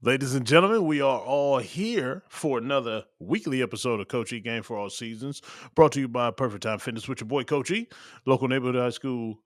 Ladies and gentlemen, we are all here for another weekly episode of Coach E Game for All Seasons, brought to you by Perfect Time Fitness with your boy Coach E, local neighborhood high school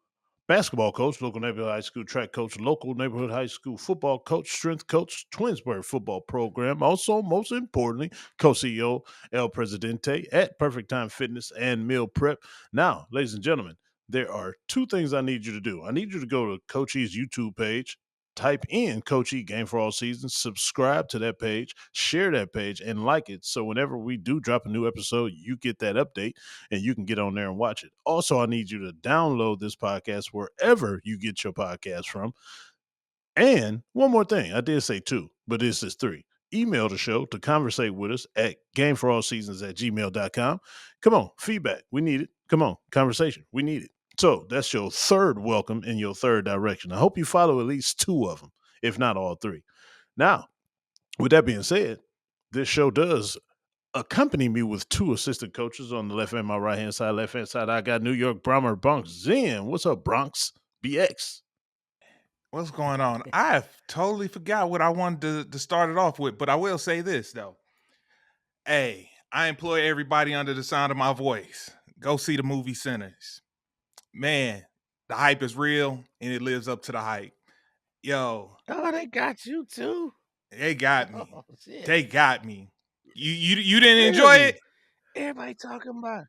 basketball coach, local neighborhood high school track coach, local neighborhood high school football coach, strength coach, Twinsburg football program. Also, most importantly, co-CEO El Presidente at Perfect Time Fitness and Meal Prep. Now, ladies and gentlemen, there are two things I need you to do. I need you to go to Coach E's YouTube page, type in Coach E Game for All Seasons, subscribe to that page, share that page, and like it. So whenever we do drop a new episode, you get that update and you can get on there and watch it. Also, I need you to download this podcast wherever you get your podcast from. And one more thing, I did say two, but this is three. Email the show to conversate with us at gameforallseasons@gmail.com. Come on, feedback. We need it. Come on, conversation. We need it. So that's your third welcome in your third direction. I hope you follow at least two of them, if not all three. Now, with that being said, this show does accompany me with two assistant coaches on the left and my right hand side. Left hand side, I got New York Brahmer Bronx Zen. What's up, Bronx? BX. What's going on? I totally forgot what I wanted to start it off with, but I will say this, though. Hey, I employ everybody under the sound of my voice. Go see the movie Sinners. Man, the hype is real, and it lives up to the hype. Yo. Oh, they got you, too? They got me. Oh, shit. They got me. You didn't enjoy it? Everybody talking about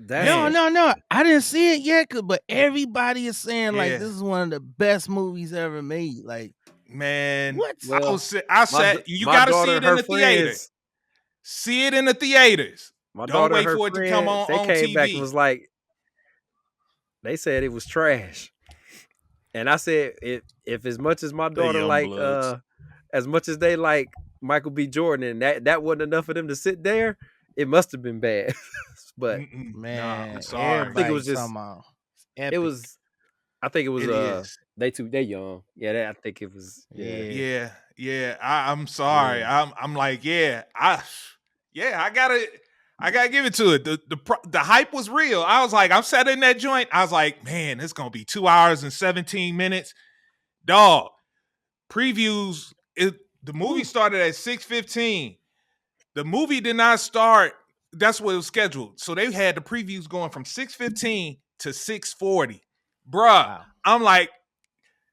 Damn. No. I didn't see it yet, but everybody is saying like this is one of the best movies ever made. Like, man, what? Well, I said you gotta see it in the theater. See it in the theaters. Don't wait for it to come on TV. They came back and was like, they said it was trash. And I said, if as much as my daughter like, as much as they like Michael B. Jordan, and that wasn't enough for them to sit there, it must have been bad. But man, I'm sorry. I think it was just epic. it was. I think it was. They young. Yeah, I think it was. Yeah. I'm sorry. Yeah. I'm like, I gotta give it to it. The hype was real. I was like, I'm sat in that joint. I was like, man, it's gonna be 2 hours and 17 minutes. Dog. Previews. The movie started at 6:15. The movie did not start. That's what it was scheduled. So they had the previews going from 6:15 to 6:40. Bruh, wow. I'm like,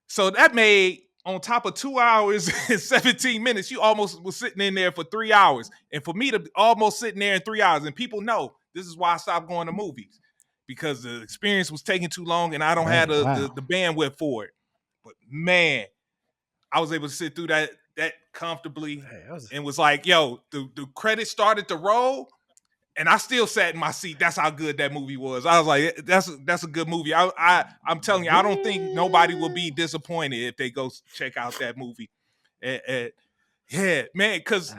so that made on top of 2 hours and 17 minutes, you almost was sitting in there for 3 hours. And for me to almost sitting there in 3 hours, and people know this is why I stopped going to movies, because the experience was taking too long and I don't have the bandwidth for it. But man, I was able to sit through that comfortably and was like, yo, the credits started to roll. And I still sat in my seat. That's how good that movie was. I was like, that's a good movie. I'm telling you, I don't think nobody will be disappointed if they go check out that movie. Yeah, man, because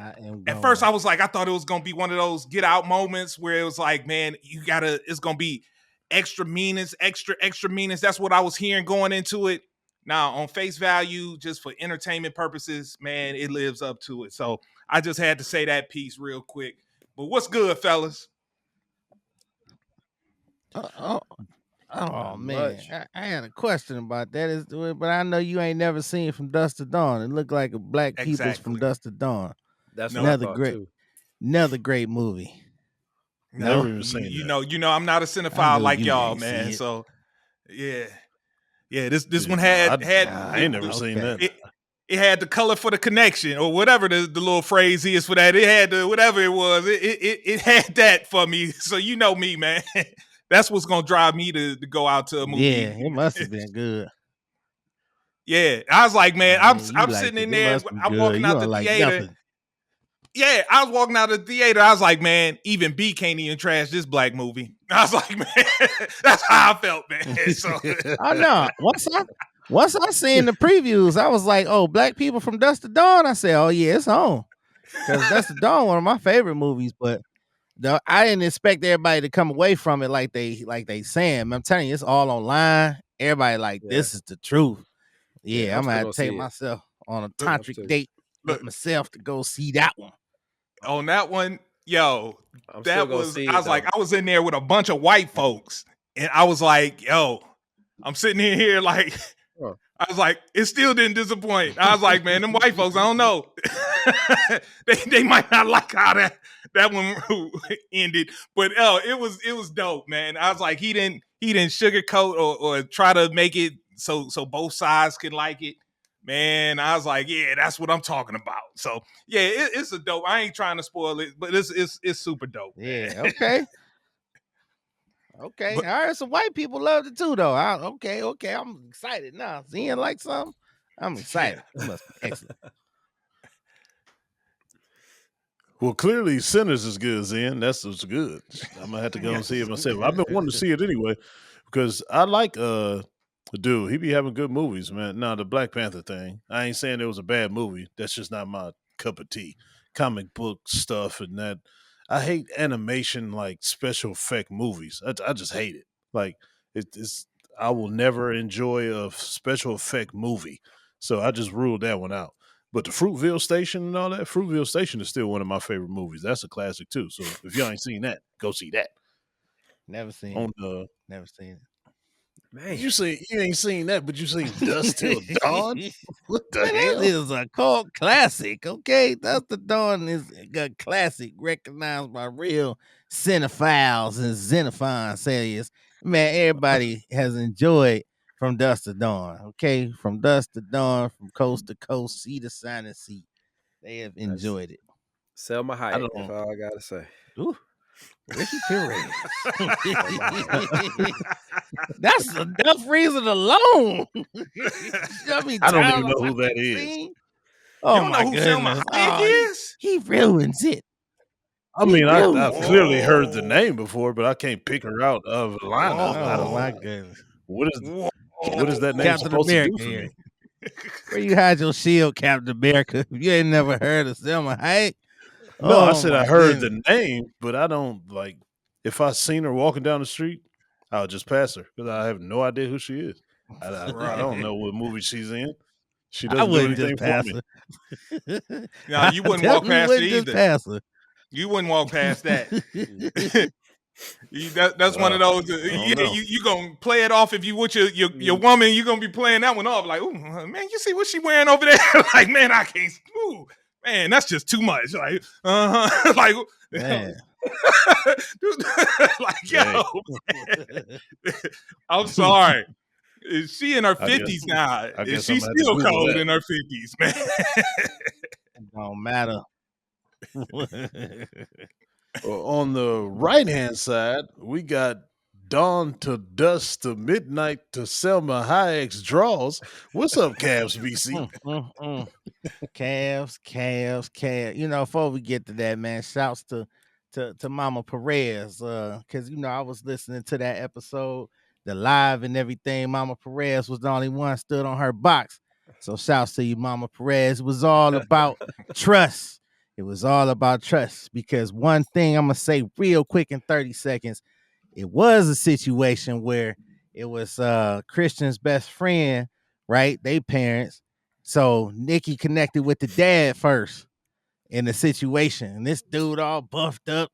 at first I was like, I thought it was going to be one of those get out moments where it was like, man, it's going to be extra meanings. That's what I was hearing going into it. Now, on face value, just for entertainment purposes, man, it lives up to it. So I just had to say that piece real quick. But what's good, fellas? Oh man, I had a question about that. But I know you ain't never seen From Dusk to Dawn. It looked like a Black People's From Dusk to Dawn. That's another great movie. No, never even seen you know, I'm not a cinephile like y'all, man. So yeah. This one had. I ain't never seen that. It had the color for the connection, or whatever the little phrase is for that. It had the whatever it was. It had that for me. So you know me, man. That's what's gonna drive me to go out to a movie. Yeah, it must have been good. Yeah, I was like, man, I'm sitting in there. I'm walking out the theater. Yeah, I was walking out of the theater. I was like, man, even B can't even trash this black movie. I was like, man, that's how I felt, man. So, oh no, once I seen the previews, I was like, oh, Black People From Dusk to Dawn. I said, oh yeah, it's on. Because Dusk to Dawn, one of my favorite movies, but I didn't expect everybody to come away from it like they saying. I'm telling you, it's all online. Everybody like, this is the truth. Yeah, I'm gonna have to take myself on a tantric date with myself to go see that one. On that one, yo, I was in there with a bunch of white folks, and I was like, yo, I'm sitting in here like, I was like, it still didn't disappoint. I was like, man, them white folks, I don't know. they might not like how that one ended, but it was dope, man. I was like, he didn't sugarcoat or try to make it so both sides could like it. Man, I was like, yeah, that's what I'm talking about. So yeah, it's a dope. I ain't trying to spoil it, but it's super dope. Yeah, man. okay. Okay. But- I heard some white people loved it too, though. Okay. I'm excited now. Seeing like something, I'm excited. It must be excellent. Well, clearly Sinners is good, Zen. That's what's good. I'm gonna have to go and see it myself. I've been wanting to see it anyway because I like dude. He be having good movies, man. Now the Black Panther thing, I ain't saying it was a bad movie. That's just not my cup of tea. Comic book stuff and that. I hate animation like special effect movies. I just hate it. Like it's I will never enjoy a special effect movie. So I just ruled that one out. But the Fruitville Station and all that, Fruitville Station is still one of my favorite movies. That's a classic too. So if y'all ain't seen that, go see that. Never seen On it. Never seen it. Man, you ain't seen that, but you seen Dust Till Dawn. What the Man, hell? that is a cult classic. Okay, Dust Till Dawn is a classic recognized by real cinephiles and Xenophon sayers. Man, everybody has enjoyed From Dusk to Dawn. Okay, From Dusk to Dawn, from coast to coast, sea to sign and sea. They have enjoyed it. Selma Hayek. don't- That's all I gotta say. Ooh, Ricky Perez. That's enough reason alone. I don't even know who that is. Oh you don't my know who Selma goodness! Hayek is? He ruins it. I mean, Really? I've clearly heard the name before, but I can't pick her out of a lineup. I Oh don't my know. goodness! What is that name Captain supposed America to do for here. me? Where you hide your shield, Captain America? If you ain't never heard of Selma Hayek. No, I Oh, said my I heard goodness. the name, but I don't like. If I seen her walking down the street, I'll just pass her because I have no idea who she is. I don't know what movie she's in. She I doesn't do wouldn't anything just for pass me. her. No, you wouldn't walk Definitely past it wouldn't just either. pass her. You wouldn't walk past that. That's one of those. Yeah, know. you gonna play it off if you with your woman. You gonna be playing that one off like, ooh, man, you see what she wearing over there? Like, man, I can't. Ooh, man, that's just too much. Like, like, Man. like, yo, man. I'm sorry. She in her 50s now. I guess She's I'm gonna have to still Google cold that. in her 50s, man. It don't matter. On the right hand side, we got Dawn to Dusk to Midnight to Selma Hayek's Draws. What's up, Cavs BC? Cavs. You know, before we get to that, man, shouts to Mama Perez. Cause I was listening to that episode, the live and everything. Mama Perez was the only one stood on her box. So shouts to you, Mama Perez. It was all about trust. It was all about trust. Because one thing I'm gonna say real quick in 30 seconds, it was a situation where it was Christian's best friend, right? They parents. So Nikki connected with the dad first in the situation. And this dude all buffed up,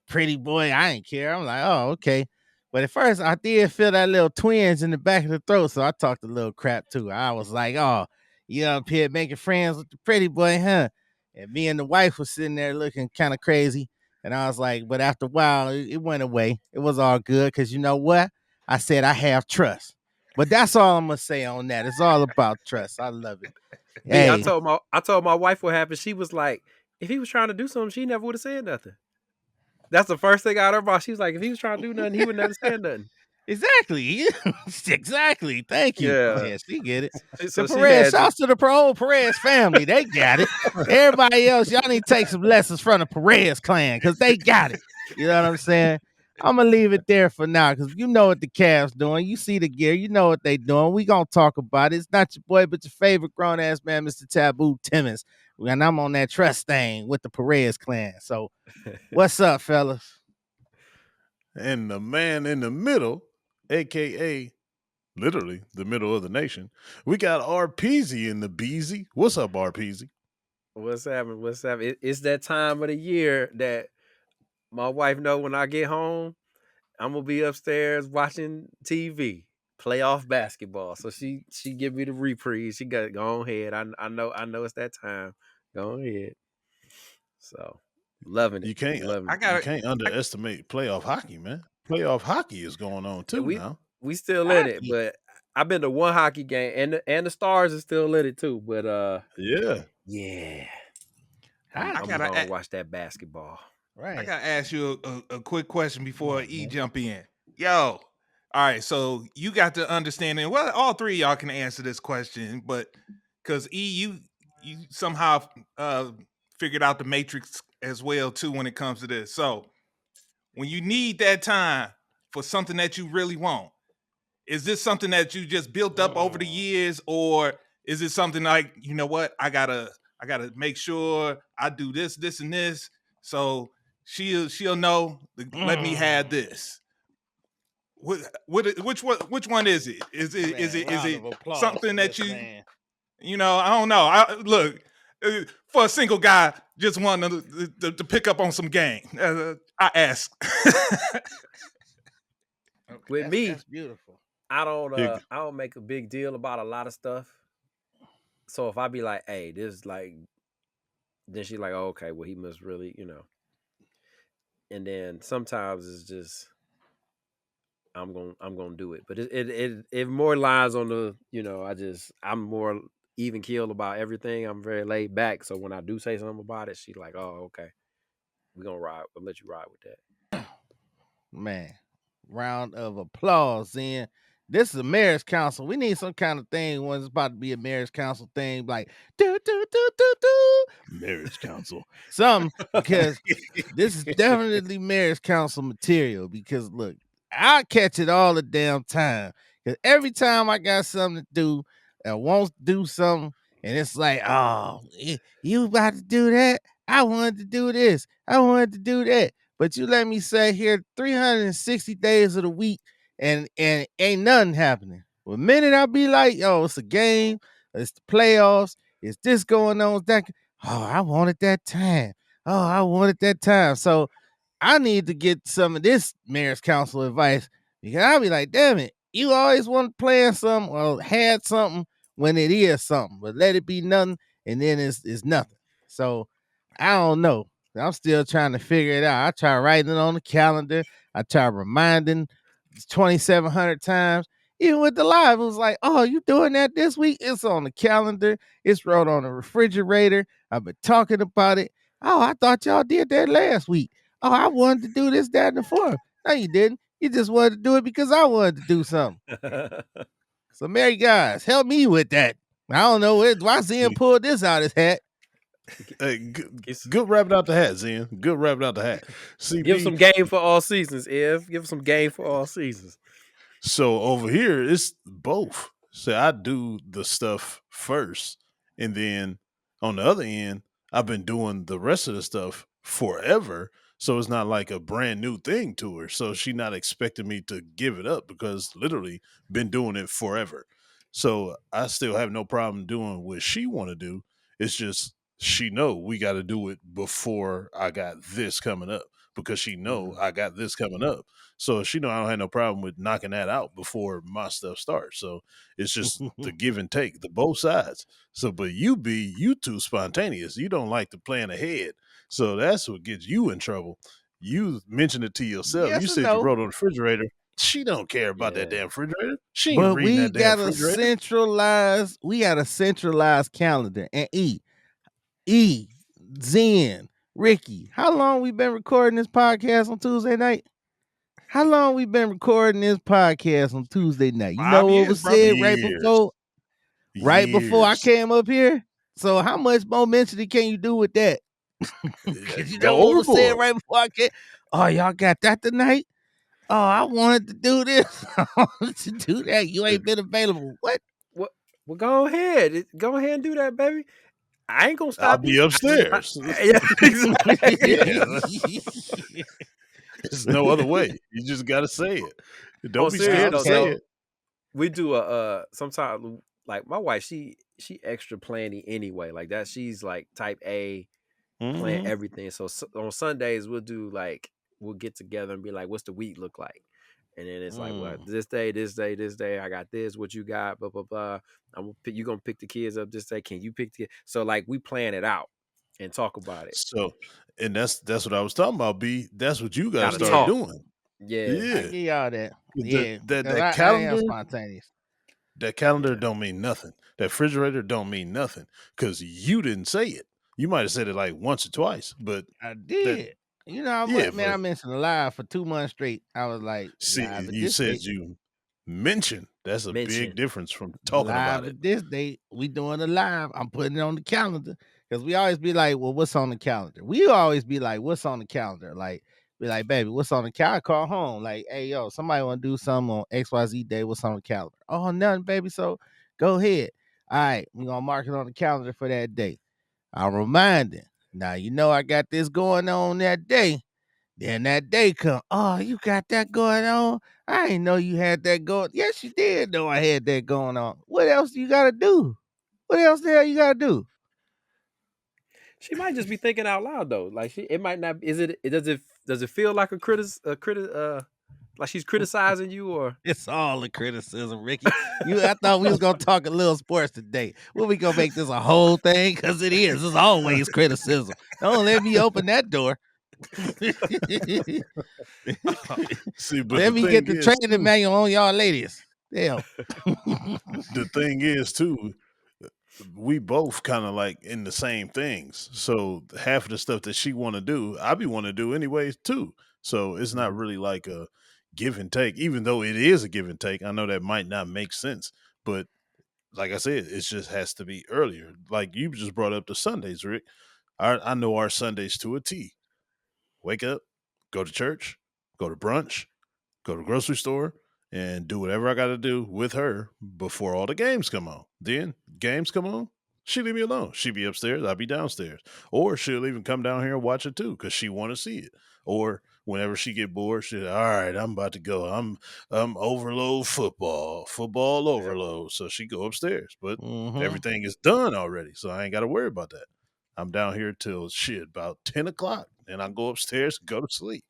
pretty boy. I ain't care. I'm like, oh, okay. But at first I did feel that little twinge in the back of the throat. So I talked a little crap too. I was like, oh, you up here making friends with the pretty boy, huh? And me and the wife was sitting there looking kind of crazy. And I was like, but after a while, it went away. It was all good. Cause you know what? I said I have trust. But that's all I'm gonna say on that. It's all about trust. I love it. Hey. Hey, I told my wife what happened. She was like, if he was trying to do something, she never would have said nothing. That's the first thing out of her mouth. She was like, if he was trying to do nothing, he would never say nothing. exactly. Exactly. Thank you. Yeah. She get it. So The Perez, shouts to the Perez family. They got it. Everybody else, y'all need to take some lessons from the Perez clan because they got it. You know what I'm saying? I'm gonna leave it there for now because you know what the Cavs doing. You see the gear, you know what they doing. We gonna talk about it. It's not your boy, but your favorite grown ass man, Mr. Taboo Timmons. And I'm on that trust thing with the Perez clan. So, what's up, fellas? And the man in the middle, aka literally the middle of the nation, we got RPZ in the Beezy. What's up, RPZ? What's happening? It's that time of the year that my wife know when I get home, I'm gonna be upstairs watching TV, playoff basketball. So she give me the reprise. She got go ahead. I know it's that time. Go ahead. So loving it. You can't I got underestimate playoff hockey, man. Playoff hockey is going on too now. We still in it, but I've been to one hockey game, and the Stars is still in it too. But yeah. I'm gonna watch that basketball. Right. I gotta ask you a quick question before E jump in. Yo, all right. So you got to understand, and well, all three of y'all can answer this question, but because E, you somehow figured out the matrix as well too when it comes to this. So when you need that time for something that you really want, is this something that you just built up over the years, or is it something like, you know what, I gotta make sure I do this, and this, so she'll know. Let me have this. Which one is it? Is it something that you know? I don't know. Look, for a single guy just wanting to pick up on some game, I ask. With me, that's beautiful. I don't make a big deal about a lot of stuff. So if I be like, hey, this like, then she like, oh, okay, well, he must really, you know. And then sometimes it's just I'm gonna do it. But it more lies on the, you know, I'm more even keeled about everything. I'm very laid back. So when I do say something about it, she's like, oh, okay. We're gonna ride. We'll let you ride with that. Man, round of applause, Zen. This is a marriage council. We need some kind of thing when it's about to be a marriage council thing, like do marriage council. Something, because this is definitely marriage council material. Because look, I catch it all the damn time. Because every time I got something to do, I want to do something, and it's like, oh, you about to do that? I wanted to do this. I wanted to do that. But you let me sit here 360 days of the week and ain't nothing happening. Well, the minute I be like, yo, it's a game, it's the playoffs, it's this going on, that. Oh, I wanted that time. Oh, I wanted that time. So I need to get some of this marriage council advice, because I'll be like, damn it, you always want to plan something or had something when it is something, but let it be nothing, and then it's nothing. So I don't know. I'm still trying to figure it out. I try writing it on the calendar. I try reminding 2,700 times. Even with the live, it was like, oh, you doing that this week? It's on the calendar. It's wrote on the refrigerator. I've been talking about it. Oh, I thought y'all did that last week. Oh, I wanted to do this, that, and the fourth. No, you didn't. You just wanted to do it because I wanted to do something. So, Mary, guys, help me with that. I don't know why Zen pulled this out his hat. Hey, good wrapping out the hat, Zen. Good wrapping out the hat. CP, give some game for all seasons, Ev. Give some game for all seasons. So over here, it's both. So I do the stuff first, and then on the other end, I've been doing the rest of the stuff forever. So it's not like a brand new thing to her. So she's not expecting me to give it up, because literally been doing it forever. So I still have no problem doing what she want to do. It's just she know we got to do it before I got this coming up, because she know I got this coming up. So she know I don't have no problem with knocking that out before my stuff starts. So it's just the give and take, the both sides. So, but you too spontaneous. You don't like to plan ahead. So that's what gets you in trouble. You mentioned it to yourself. Yes, you said you wrote on the refrigerator. She don't care about that damn refrigerator. She ain't but reading that damn refrigerator. We got a centralized calendar. And Zen, Ricky, how long we been recording this podcast on Tuesday night? How long we been recording this podcast on Tuesday night? You know what was said right before I came up here? So how much momentum can you do with that? Because you know what was said right before I came? Oh, y'all got that tonight? Oh, I wanted to do this. I wanted to do that. You ain't been available. What? Well, go ahead. Go ahead and do that, baby. I ain't gonna stop. I'll be upstairs. Yeah, exactly. There's no other way. You just gotta say it. Don't be scared to say it. We do sometimes, like my wife, she extra planning anyway. Like that, she's like type A, plan everything. So on Sundays we'll get together and be like, what's the week look like? And then it's like, well, this day, I got this. What you got? Blah blah blah. You gonna pick the kids up this day? Can you pick the? So like we plan it out and talk about it. So, and that's what I was talking about. B. That's what you guys Gotta start talk. doing. Yeah, I Yeah. give y'all that. Yeah, That I calendar. am spontaneous. That calendar don't mean nothing. That refrigerator don't mean nothing because you didn't say it. You might have said it like once or twice, but I did. You know, yeah, man, I but mentioned live for 2 months straight. I was like, see, live at you this said date. you mentioned. That's a big Mention. difference from talking Live about it. at this date. We doing a live. I'm putting it on the calendar because we always be like, well, what's on the calendar? We always be like, what's on the calendar? Like, be like, baby, what's on the calendar? Call home. Like, hey, yo, somebody want to do something on XYZ day. What's on the calendar? Oh, nothing, baby. So go ahead. All right, we're going to mark it on the calendar for that day. I'm reminding. Now, you know, I got this going on that day. Then that day come. Oh, you got that going on? I didn't know you had that going. Yes, you did know I had that going on. What else you gotta do? What else the hell you gotta do? She might just be thinking out loud though. Like it might not. Does it feel like like she's criticizing you or? It's all a criticism, Ricky. I thought we was gonna talk a little sports today. Well, we gonna make this a whole thing because it is. It's always criticism. Don't let me open that door. See, but Let me get the training too, manual on y'all ladies. Damn. the thing is too, we both kind of like in the same things. So half of the stuff that she want to do, I be want to do anyways too. So it's not really like a give and take, even though it is a give and take. I know that might not make sense, but like I said, it just has to be earlier. Like you just brought up the Sundays, Rick. I know our Sundays to a T. Wake up, go to church, go to brunch, go to the grocery store, and do whatever I got to do with her before all the games come on. Then games come on, she leave me alone. She be upstairs, I'll be downstairs, or she'll even come down here and watch it too because she want to see it. Or whenever she get bored, she all right, I'm about to go. I'm overload football overload. So she go upstairs, but everything is done already, so I ain't got to worry about that. I'm down here till about 10 o'clock, and I go upstairs and go to sleep.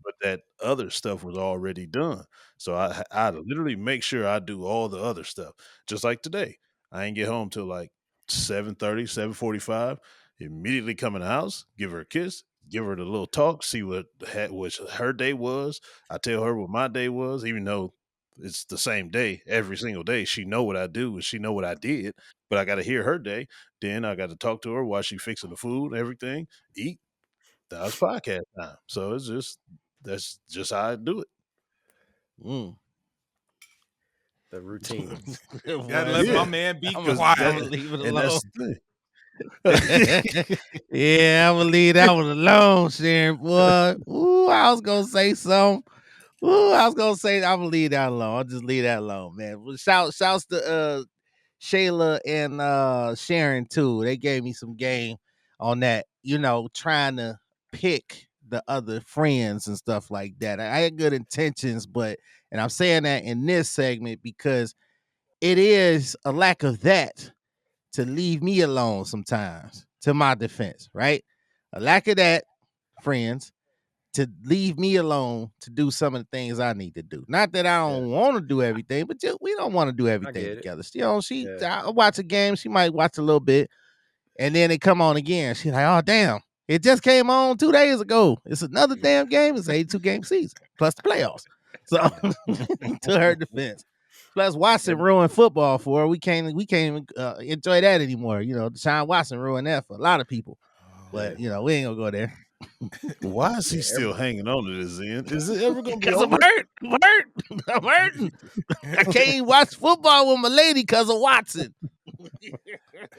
But that other stuff was already done. So I literally make sure I do all the other stuff. Just like today. I ain't get home till like 7:30, 7:45. Immediately come in the house, give her a kiss, give her the little talk, see what her day was. I tell her what my day was, even though it's the same day every single day. She know what I do and she know what I did, but I got to hear her day. Then I got to talk to her while she fixing the food and everything, eat. That was podcast time. So that's just how I do it. The routine. Gotta let my man be quiet. I'm gonna leave it And alone. that's the thing. Yeah, I'm gonna leave that one alone, Sharon. Boy, ooh, I was gonna say something. Ooh, I was gonna say I'm gonna leave that alone. I'll just leave that alone, man. Well, shouts to Shayla and Sharon too. They gave me some game on that. You know, trying to pick the other friends and stuff like that. I had good intentions, and I'm saying that in this segment because it is a lack of that to leave me alone sometimes, to my defense, right? A lack of that, friends, to leave me alone to do some of the things I need to do. Not that I don't want to do everything, but just, we don't want to do everything together. I watch a game, she might watch a little bit, and then it come on again. She's like, oh, damn, it just came on 2 days ago. It's another damn game. It's an 82-game season, plus the playoffs. So, to her defense. Plus, Watson ruined football for her. We can't enjoy that anymore. You know, Deshaun Watson ruined that for a lot of people. But you know, we ain't gonna go there. Why is he still hanging on to this end? Is it ever gonna be Because over? I'm hurting. I can't even watch football with my lady because of Watson.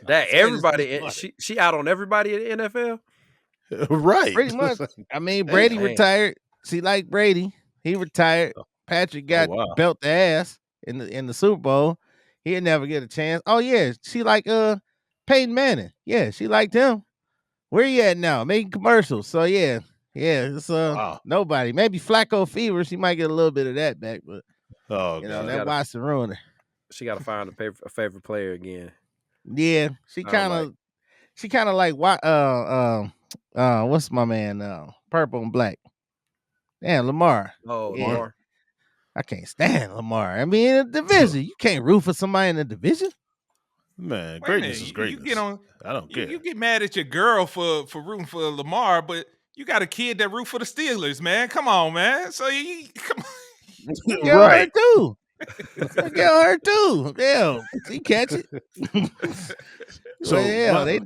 That everybody, she out on everybody in the NFL. Right. Pretty much. I mean, Brady retired. She liked Brady. He retired. Patrick got belt the ass in the Super Bowl. He'd never get a chance. Oh yeah, she like Peyton Manning. Yeah, she liked him. Where you at now? Making commercials. So yeah, it's nobody. Maybe Flacco fever. She might get a little bit of that back, but that Watson ruined her. She got to find a favorite player again. Yeah, she kind of like what what's my man purple and black. Damn, Lamar. Oh, yeah. Lamar. I can't stand Lamar. I mean, in the division, you can't root for somebody in the division. Man, Wait a greatness minute. is You greatness. get on. I don't care. You get mad at your girl for rooting for Lamar, but you got a kid that root for the Steelers, man. Come on, man. So you come on. Get on her too. Get on her too. Damn, she catch it. So well,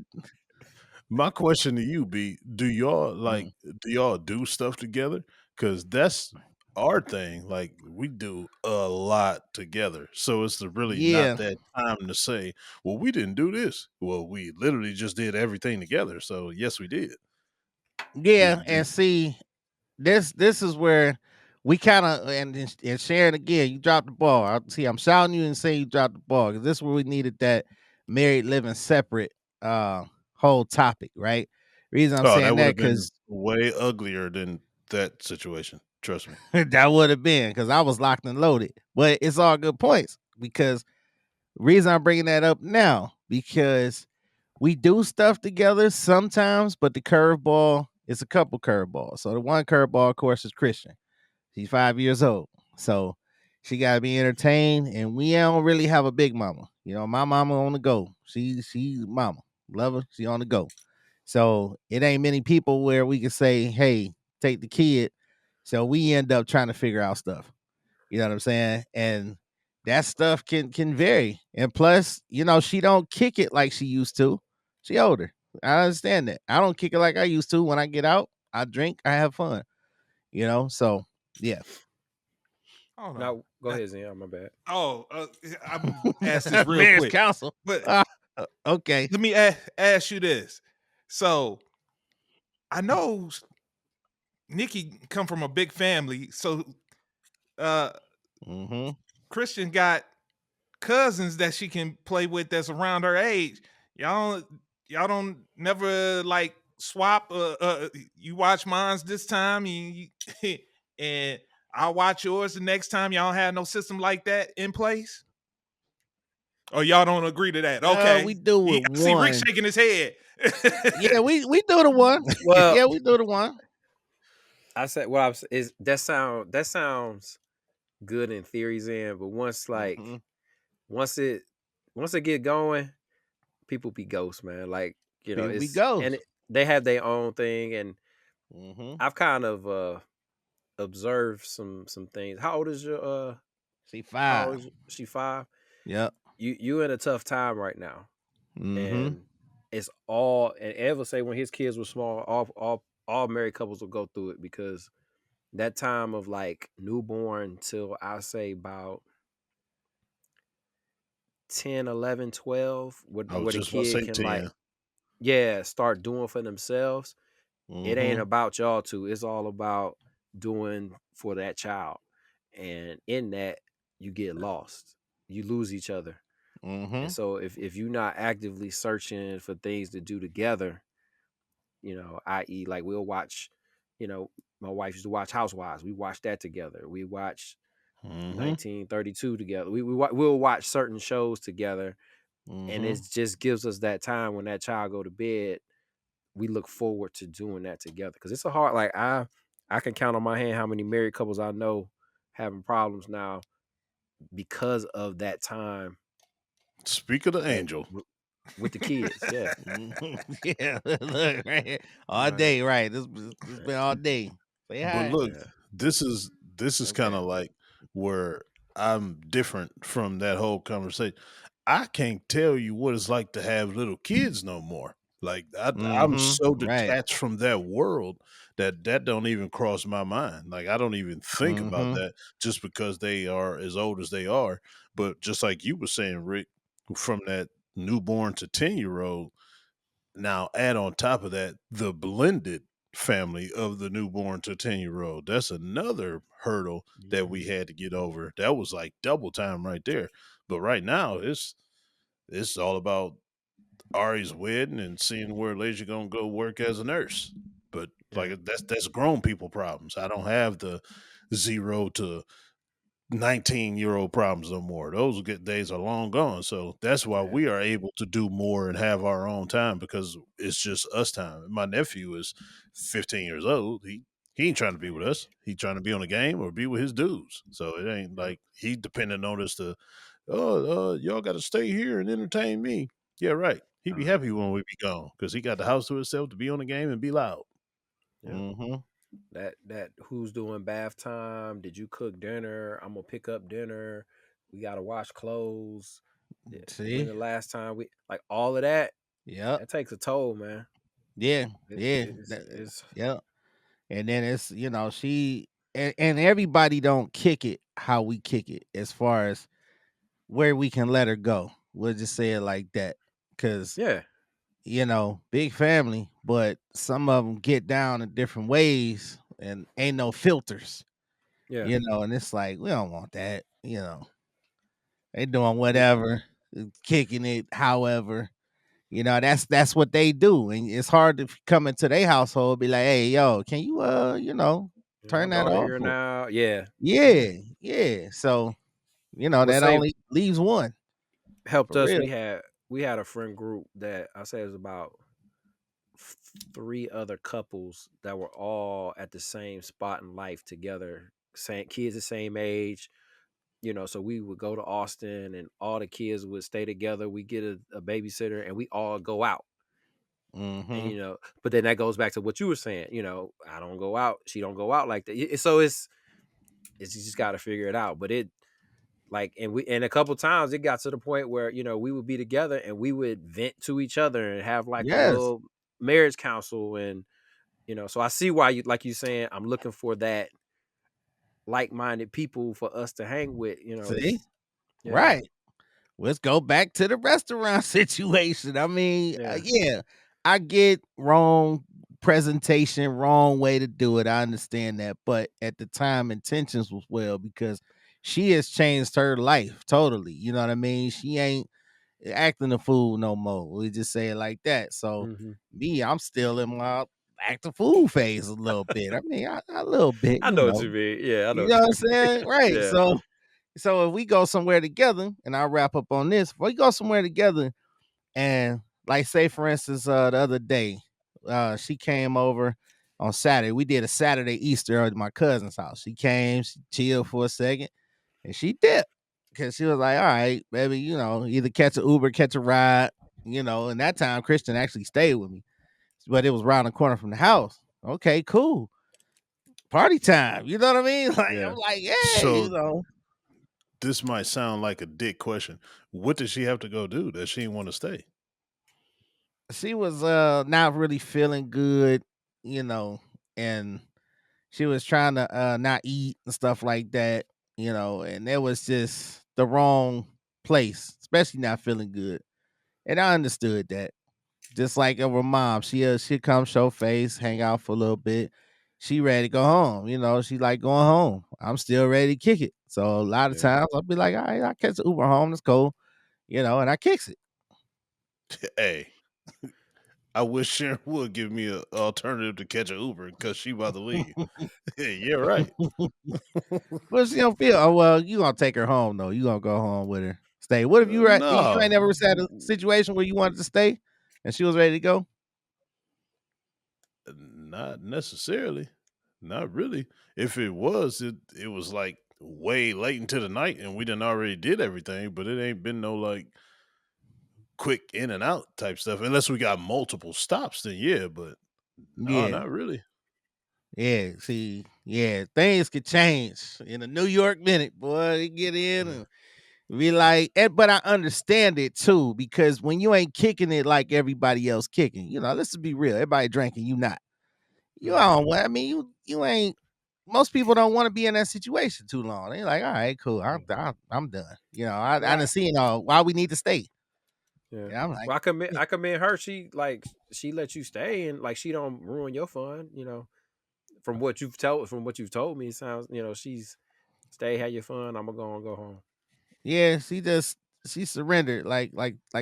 my question to you be: do y'all do stuff together? Because that's our thing. Like we do a lot together, so it's really not that time to say, "Well, we didn't do this." Well, we literally just did everything together. So yes, we did. Yeah, and see, this is where we kind of and Sharon again. You dropped the ball. I'm shouting you and saying you dropped the ball because this is where we needed that married living separate whole topic, right? Reason I'm saying that because way uglier than that situation. Trust me. that would have been because I was locked and loaded. But it's all good points because reason I'm bringing that up now because we do stuff together sometimes, but the curveball is a couple curveballs. So the one curveball, of course, is Christian. She's 5 years old, so she got to be entertained, and we don't really have a big mama. You know, my mama on the go. She's mama, love her. She on the go. So it ain't many people where we can say, "Hey, take the kid." So we end up trying to figure out stuff. You know what I'm saying? And that stuff can vary. And plus, you know, she don't kick it like she used to. She older. I understand that. I don't kick it like I used to. When I get out, I drink, I have fun. You know, so yeah. Hold on. Now go ahead, Zion. My bad. Oh, I'm ask this real quick. Counsel. But okay. Let me ask you this. So I know Nikki come from a big family, so Christian got cousins that she can play with that's around her age. Y'all don't never like swap. You watch mine's this time, and I'll watch yours the next time. Y'all have no system like that in place. Oh, y'all don't agree to that? Okay, we do it. I see Rick shaking his head. Yeah, we do the one. Well, yeah, we do the one. I said, well, is that sounds good in theories, but once once it get going, people be ghosts, man. Like you know, it's ghosts. and they have their own thing, and I've kind of observed some things. How old is your She 5. She 5. Yep. You in a tough time right now, and it's all. And Ev will say when his kids were small, all married couples will go through it because that time of like newborn till I say about 10, 11, 12, what a kid can 10. like, start doing for themselves. It ain't about y'all two. It's all about doing for that child. And in that, you get lost. You lose each other. And so if you're not actively searching for things to do together, you know, i.e. like we'll watch, you know, my wife used to watch Housewives. We watched that together. We watched 1932 together. We'll watch certain shows together. And it just gives us that time when that child go to bed. We look forward to doing that together. Because it's a hard, like I can count on my hand how many married couples I know having problems now because of that time. Speak of the angel. With the kids, yeah. Yeah, look, right. All day, right. It's been all day. Say hi. But look, this is kind of like where I'm different from that whole conversation. I can't tell you what it's like to have little kids no more. Like I'm so detached from that world that don't even cross my mind. Like I don't even think about that just because they are as old as they are. But just like you were saying, Rick, from that newborn to 10-year-old, now add on top of that the blended family of the newborn to 10-year-old. That's another hurdle that we had to get over. That was like double time right there. But right now it's all about Ari's wedding and seeing where Elijah gonna go work as a nurse. But like that's grown people problems. I don't have the 0 to 19-year-old problems no more. Those good days are long gone. So that's why we are able to do more and have our own time because it's just us time. My nephew is 15 years old. He ain't trying to be with us. He trying to be on the game or be with his dudes. So it ain't like he depending on us to, y'all got to stay here and entertain me. Yeah, right. He'd be happy when we be gone because he got the house to himself to be on the game and be loud. Yeah. Mm-hmm. That who's doing bath time? Did you cook dinner? I'm gonna pick up dinner. We gotta wash clothes. See? When the last time we like all of that? Yep. That takes a toll, man. Yeah. Yep. And then it's, you know, she and everybody don't kick it how we kick it as far as where we can let her go. We'll just say it like that. Cause Yeah. you know, big family, but some of them get down in different ways and ain't no filters. Yeah. You know, and it's like, we don't want that, you know. They doing whatever, kicking it, however. You know, that's what they do. And it's hard to come into their household and be like, hey, yo, can you you know, turn My that daughter off? here now. Yeah. Yeah. So, you know, Well, that say only leaves one. helped For us. real. We had a friend group that I say it was about 3 other couples that were all at the same spot in life together, same kids the same age. You know, so we would go to Austin and all the kids would stay together. We get a babysitter and we all go out. Mm-hmm. And, you know, but then that goes back to what you were saying. You know, I don't go out. She don't go out like that. So it's you just got to figure it out. But it like and a couple times it got to the point where, you know, we would be together and we would vent to each other and have like a Yes. little marriage council. And, you know, so I see why you, like you saying, I'm looking for that like-minded people for us to hang with, you know. See? Yeah. Right. Let's go back to the restaurant situation. I mean, Yeah. I get wrong presentation, wrong way to do it. I understand that, but at the time, intentions was well because she has changed her life totally. You know what I mean? She ain't acting a fool no more. We just say it like that. So me, I'm still in my act a fool phase a little bit. I mean, a little bit. I know what you mean. Yeah, I know. You know what I'm saying? Right. Yeah. So if we go somewhere together, and I'll wrap up on this, if we go somewhere together and like say for instance, the other day, she came over on Saturday. We did a Saturday Easter at my cousin's house. She came, she chilled for a second, and she dipped. Cause she was like, all right, baby, you know, either catch an Uber, catch a ride, you know, and that time Christian actually stayed with me. But it was around the corner from the house. Okay, cool. Party time. You know what I mean? Like I'm like, yeah, So you know. this might sound like a dick question. What did she have to go do that she didn't want to stay? She was not really feeling good, you know, and she was trying to not eat and stuff like that, you know, and it was just the wrong place, especially not feeling good. And I understood that. Just like her mom, she'll come show face, hang out for a little bit. She ready to go home, you know. She like going home. I'm still ready to kick it. So a lot of times I'll be like, all right, I catch the Uber home. Let's go, you know, and I kicks it. Hey, I wish Sharon would give me an alternative to catch an Uber because she about to leave. Yeah, right. But she don't feel. Oh well, you gonna take her home though. You gonna go home with her. Stay. What if you you ain't never had a situation where you wanted to stay and she was ready to go? Not necessarily. Not really. If it was, it was like way late into the night and we done already did everything, but it ain't been no like quick in and out type stuff. Unless we got multiple stops, then yeah, but no, not really. Yeah, see, yeah, things could change in a New York minute, boy. You get in and be like, but I understand it too, because when you ain't kicking it like everybody else kicking, you know, let's be real. Everybody drinking, you not. You don't. I mean, you ain't. Most people don't want to be in that situation too long. They like, all right, cool. I'm done. You know, I done seen why we need to stay. Yeah, I'm like, well, I commend her. She let you stay and like she don't ruin your fun. You know, from what you've told me, it sounds, you know, she's stay, have your fun. I'm gonna go home. Yeah, she surrendered like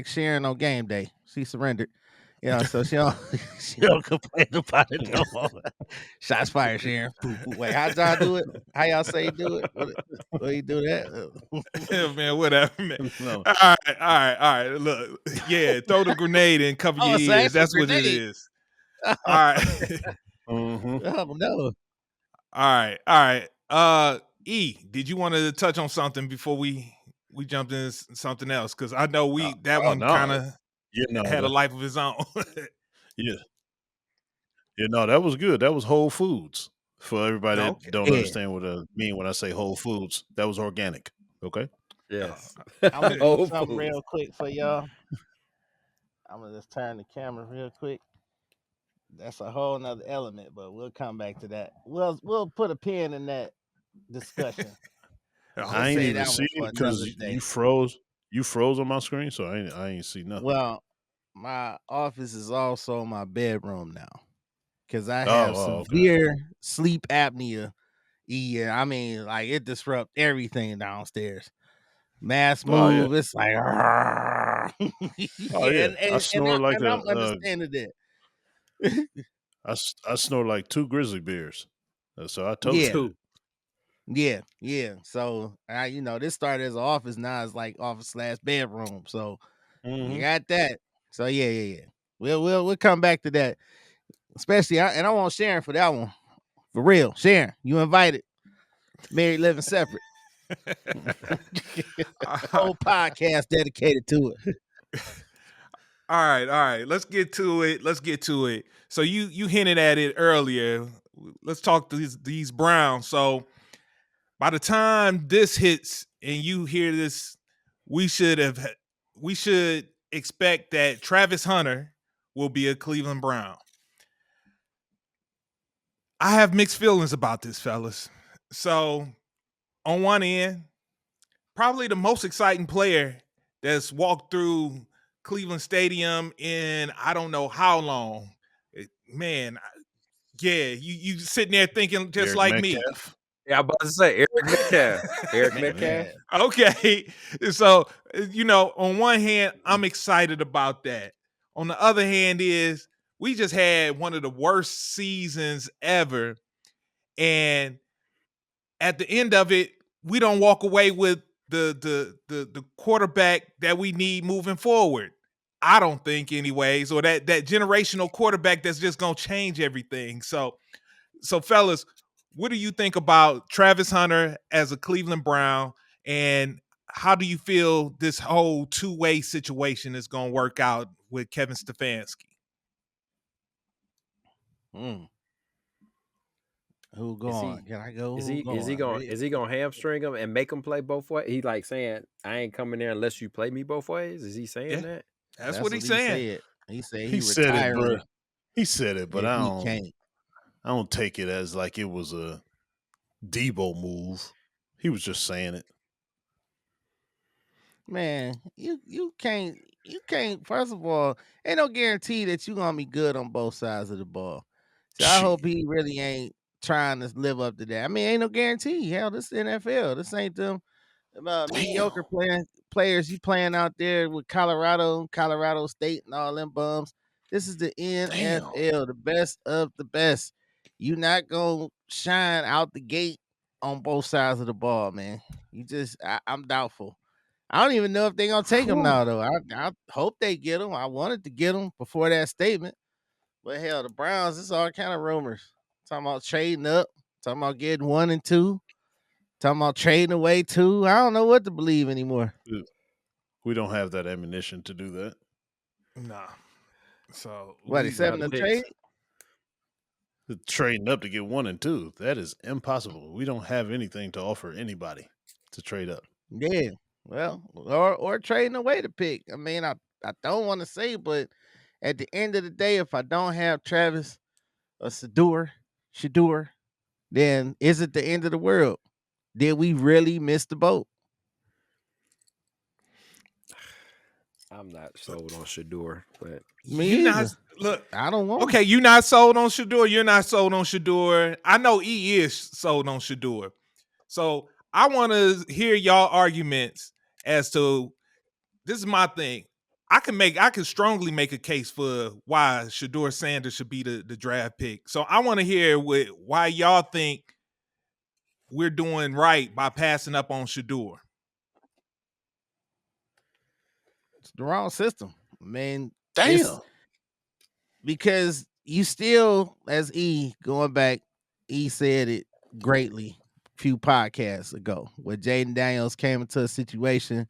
Sharon on game day. She surrendered. You know, so she don't complain about it no more. Shots fired, Sharon. Wait, how y'all do it? How y'all say you do it? What you do that? Man, whatever, man. No. All right. Look, yeah, throw the grenade and cover your ears. That's what it is. All right. Oh no. All right. E, did you want to touch on something before we jumped into something else? Because I know that one no. kind of No, had a life of his own. yeah. No, that was good. That was Whole Foods. For everybody that Okay. don't Yeah. understand what I mean when I say Whole Foods, that was organic. Okay. Yes. I'm gonna do Whole something Foods. real quick for y'all. I'm gonna just turn the camera real quick. That's a whole nother element, but we'll come back to that. We'll put a pin in that discussion. Oh, I ain't Say even that see one for it because another day. you froze. You froze on my screen, so I ain't see nothing. Well, my office is also my bedroom now because I Oh, have okay. severe sleep apnea. Yeah, I mean, like it disrupts everything downstairs. Mass Oh, yeah. move, it's like, yeah, Oh yeah, I and snore like I'm understanding that. I snore like 2 grizzly bears. So I totally Yeah. get it. Two. Yeah. So this started as an office, now it's like office / bedroom. So you got that. So yeah. We'll come back to that. Especially, I want Sharon for that one. For real, Sharon, you invited. Married, living separate. Whole podcast dedicated to it. All right. Let's get to it. So you hinted at it earlier. Let's talk to these Browns. So by the time this hits and you hear this, we should expect that Travis Hunter will be a Cleveland Brown. I have mixed feelings about this, fellas. So on one end, probably the most exciting player that's walked through Cleveland Stadium in I don't know how long. Man, yeah, you sitting there thinking just Eric like me. Metcalf. Yeah, I'm about to say Eric Metcalf. Eric Man, Metcalf. Okay. So, on one hand, I'm excited about that. On the other hand is we just had one of the worst seasons ever. And at the end of it, we don't walk away with the quarterback that we need moving forward. I don't think anyways, or that generational quarterback that's just going to change everything. So fellas, what do you think about Travis Hunter as a Cleveland Brown, and how do you feel this whole two-way situation is going to work out with Kevin Stefanski? Who going? Can I go? Is he gonna hamstring him and make him play both ways? He like saying, I ain't coming there unless you play me both ways. Is he saying that? That's what he's saying. He said He said it, retiring bro. He said it, but if I he don't. can't. I don't take it as like it was a Debo move. He was just saying it. Man, you can't. First of all, ain't no guarantee that you're gonna be good on both sides of the ball. So I hope he really ain't trying to live up to that. I mean, ain't no guarantee. Hell, this is NFL. This ain't them mediocre players you playing out there with Colorado State, and all them bums. This is the NFL, the best of the best. You not gonna shine out the gate on both sides of the ball, man. I'm doubtful. I don't even know if they're gonna take him now, though. I hope they get him. I wanted to get him before that statement, but hell, the Browns, it's all kind of rumors. Talking about trading up, talking about getting 1 and 2, talking about trading away 2. I don't know what to believe anymore. We don't have that ammunition to do that. Nah. So what, accepting the trade? Trading up to get 1 and 2. That is impossible. We don't have anything to offer anybody to trade up. Yeah. Well, or trading away the pick. I mean, I don't want to say, but at the end of the day, if I don't have Travis or Shedeur, then is it the end of the world? Did we really miss the boat? I'm not sold on Shedeur, but I don't want. Okay, you're not sold on Shedeur. You're not sold on Shedeur. I know E is sold on Shedeur. So I want to hear y'all arguments as to, this is my thing. I can strongly make a case for why Shedeur Sanders should be the draft pick. So I want to hear why y'all think we're doing right by passing up on Shedeur. It's the wrong system. I mean, damn. Because you still, as E going back, E said it greatly a few podcasts ago, where Jaden Daniels came into a situation.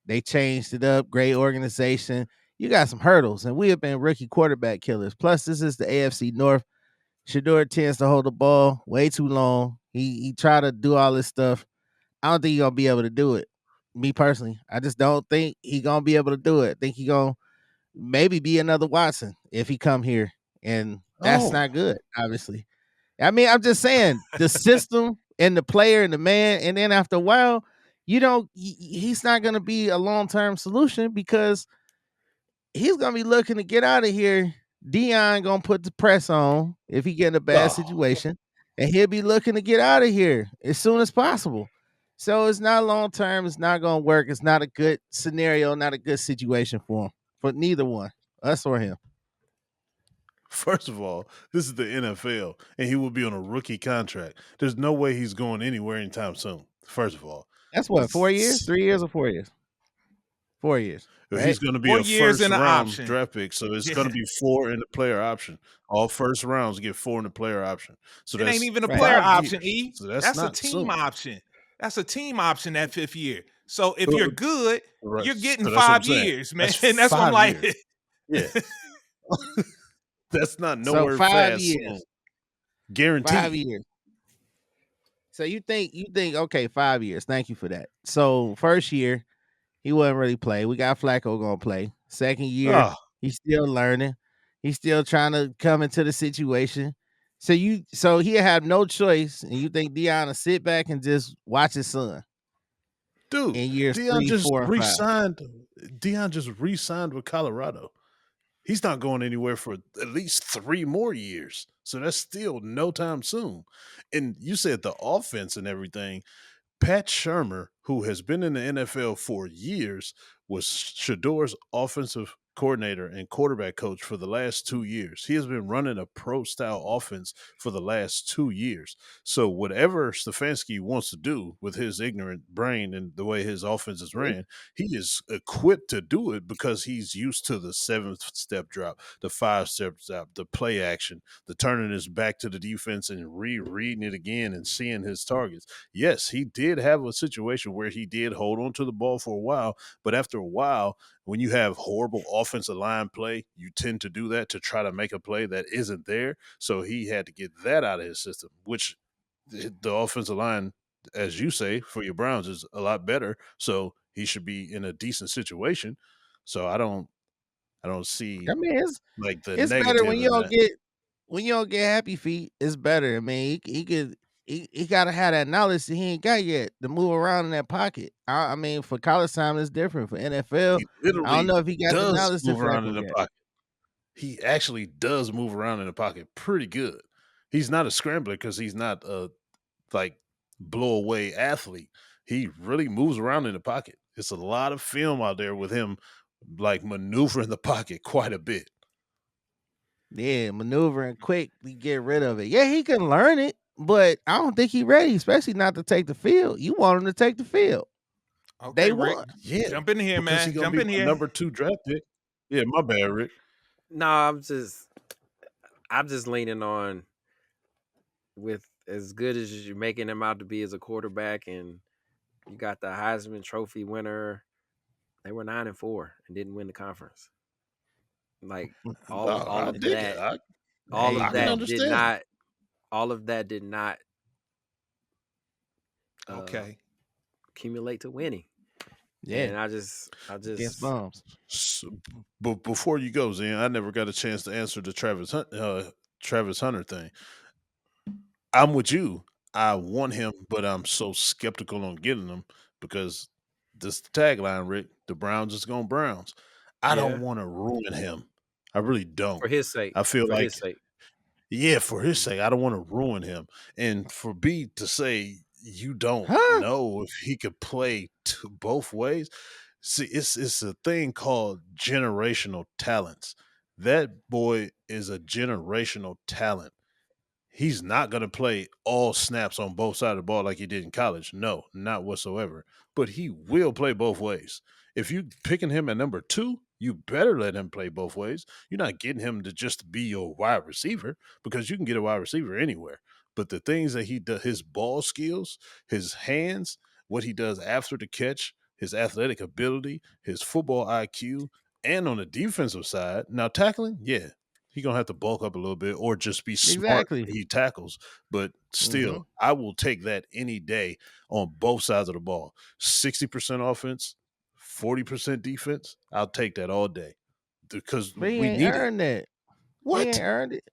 They changed it up. Great organization. You got some hurdles, and we have been rookie quarterback killers. Plus, this is the AFC North. Shedeur tends to hold the ball way too long. He try to do all this stuff. I don't think he's gonna be able to do it. Me personally, I just don't think he gonna be able to do it. I think he gonna maybe be another Watson if he come here, and that's not good. Obviously, I mean, I'm just saying the system and the player and the man, and then after a while, he's not gonna be a long term solution because he's gonna be looking to get out of here. Dion gonna put the press on if he get in a bad situation, and he'll be looking to get out of here as soon as possible. So it's not long term. It's not gonna work. It's not a good scenario. Not a good situation for him. For neither one, us or him. First of all, this is the NFL, and he will be on a rookie contract. There's no way he's going anywhere anytime soon. First of all, that's what 4 years, 3 years, or 4 years. 4 years. Right? He's going to be 4 a years first in round option. draft pick, so it's going to be 4 in the player option. All first rounds get 4 in the player option. So it that's ain't even a player option, E. So that's a team option. That's a team option that 5th year. So if you're good, you're getting 5 years, man. That's what I'm like. Yeah. That's not nowhere 5 fast. years. Guaranteed. 5 years. So you think okay, 5 years. Thank you for that. So first year, he wouldn't really play. We got Flacco gonna play. Second year, he's still learning. He's still trying to come into the situation. So he had no choice, and you think Dion will sit back and just watch his son? Dude, in years Dion 3, just 4, and 5. re-signed. Dion just re-signed with Colorado. He's not going anywhere for at least 3 more years. So that's still no time soon. And you said the offense and everything. Pat Shurmur, who has been in the NFL for years, was Shedeur's offensive coordinator and quarterback coach for the last 2 years. He has been running a pro-style offense for the last 2 years. So whatever Stefanski wants to do with his ignorant brain and the way his offense is ran, he is equipped to do it because he's used to the 7-step drop, the 5-step drop, the play action, the turning his back to the defense and rereading it again and seeing his targets. Yes, he did have a situation where he did hold on to the ball for a while, but after a while, when you have horrible offensive line play, you tend to do that to try to make a play that isn't there. So he had to get that out of his system, which the offensive line, as you say, for your Browns is a lot better. So he should be in a decent situation. So I don't see. I mean, it's better when you don't get happy feet. It's better. I mean, he gotta have that knowledge that he ain't got yet to move around in that pocket. I mean, for college time, it's different. For NFL, I don't know if he got the knowledge to move around in the pocket. He actually does move around in the pocket pretty good. He's not a scrambler because he's not a blow away athlete. He really moves around in the pocket. It's a lot of film out there with him maneuvering the pocket quite a bit. Yeah, maneuvering quickly, get rid of it. Yeah, he can learn it, but I don't think he's ready, especially not to take the field. You want him to take the field. Okay, Rick. Yeah, jump in here, man. Jump in here. Number 2 draft pick. Yeah, my bad, Rick. No, I'm just leaning on with as good as you're making him out to be as a quarterback, and you got the Heisman Trophy winner. They were 9-4 and didn't win the conference. Like all of that did not okay accumulate to winning. Yeah, and I just against bums. But before you go, Zen, I never got a chance to answer the Travis Hunter thing. I'm with you. I want him, but I'm so skeptical on getting him because this tagline, Rick, the Browns is going Browns. I don't want to ruin him. I really don't. For his sake. I feel for his sake. Yeah, for his sake. I don't want to ruin him. And for B to say you don't know if he could play both ways. See, it's a thing called generational talents. That boy is a generational talent. He's not going to play all snaps on both sides of the ball like he did in college. No, not whatsoever. But he will play both ways. If you picking him at number 2, you better let him play both ways. You're not getting him to just be your wide receiver because you can get a wide receiver anywhere. but the things that he does, his ball skills, his hands, what he does after the catch, his athletic ability, his football IQ, and on the defensive side, now tackling, yeah, he gonna have to bulk up a little bit or just be smart Exactly. when he tackles. But still, Mhm. I will take that any day on both sides of the ball. 60% offense, 40% defense. I'll take that all day because But he we ain't need it. earned that. He What? ain't earned it.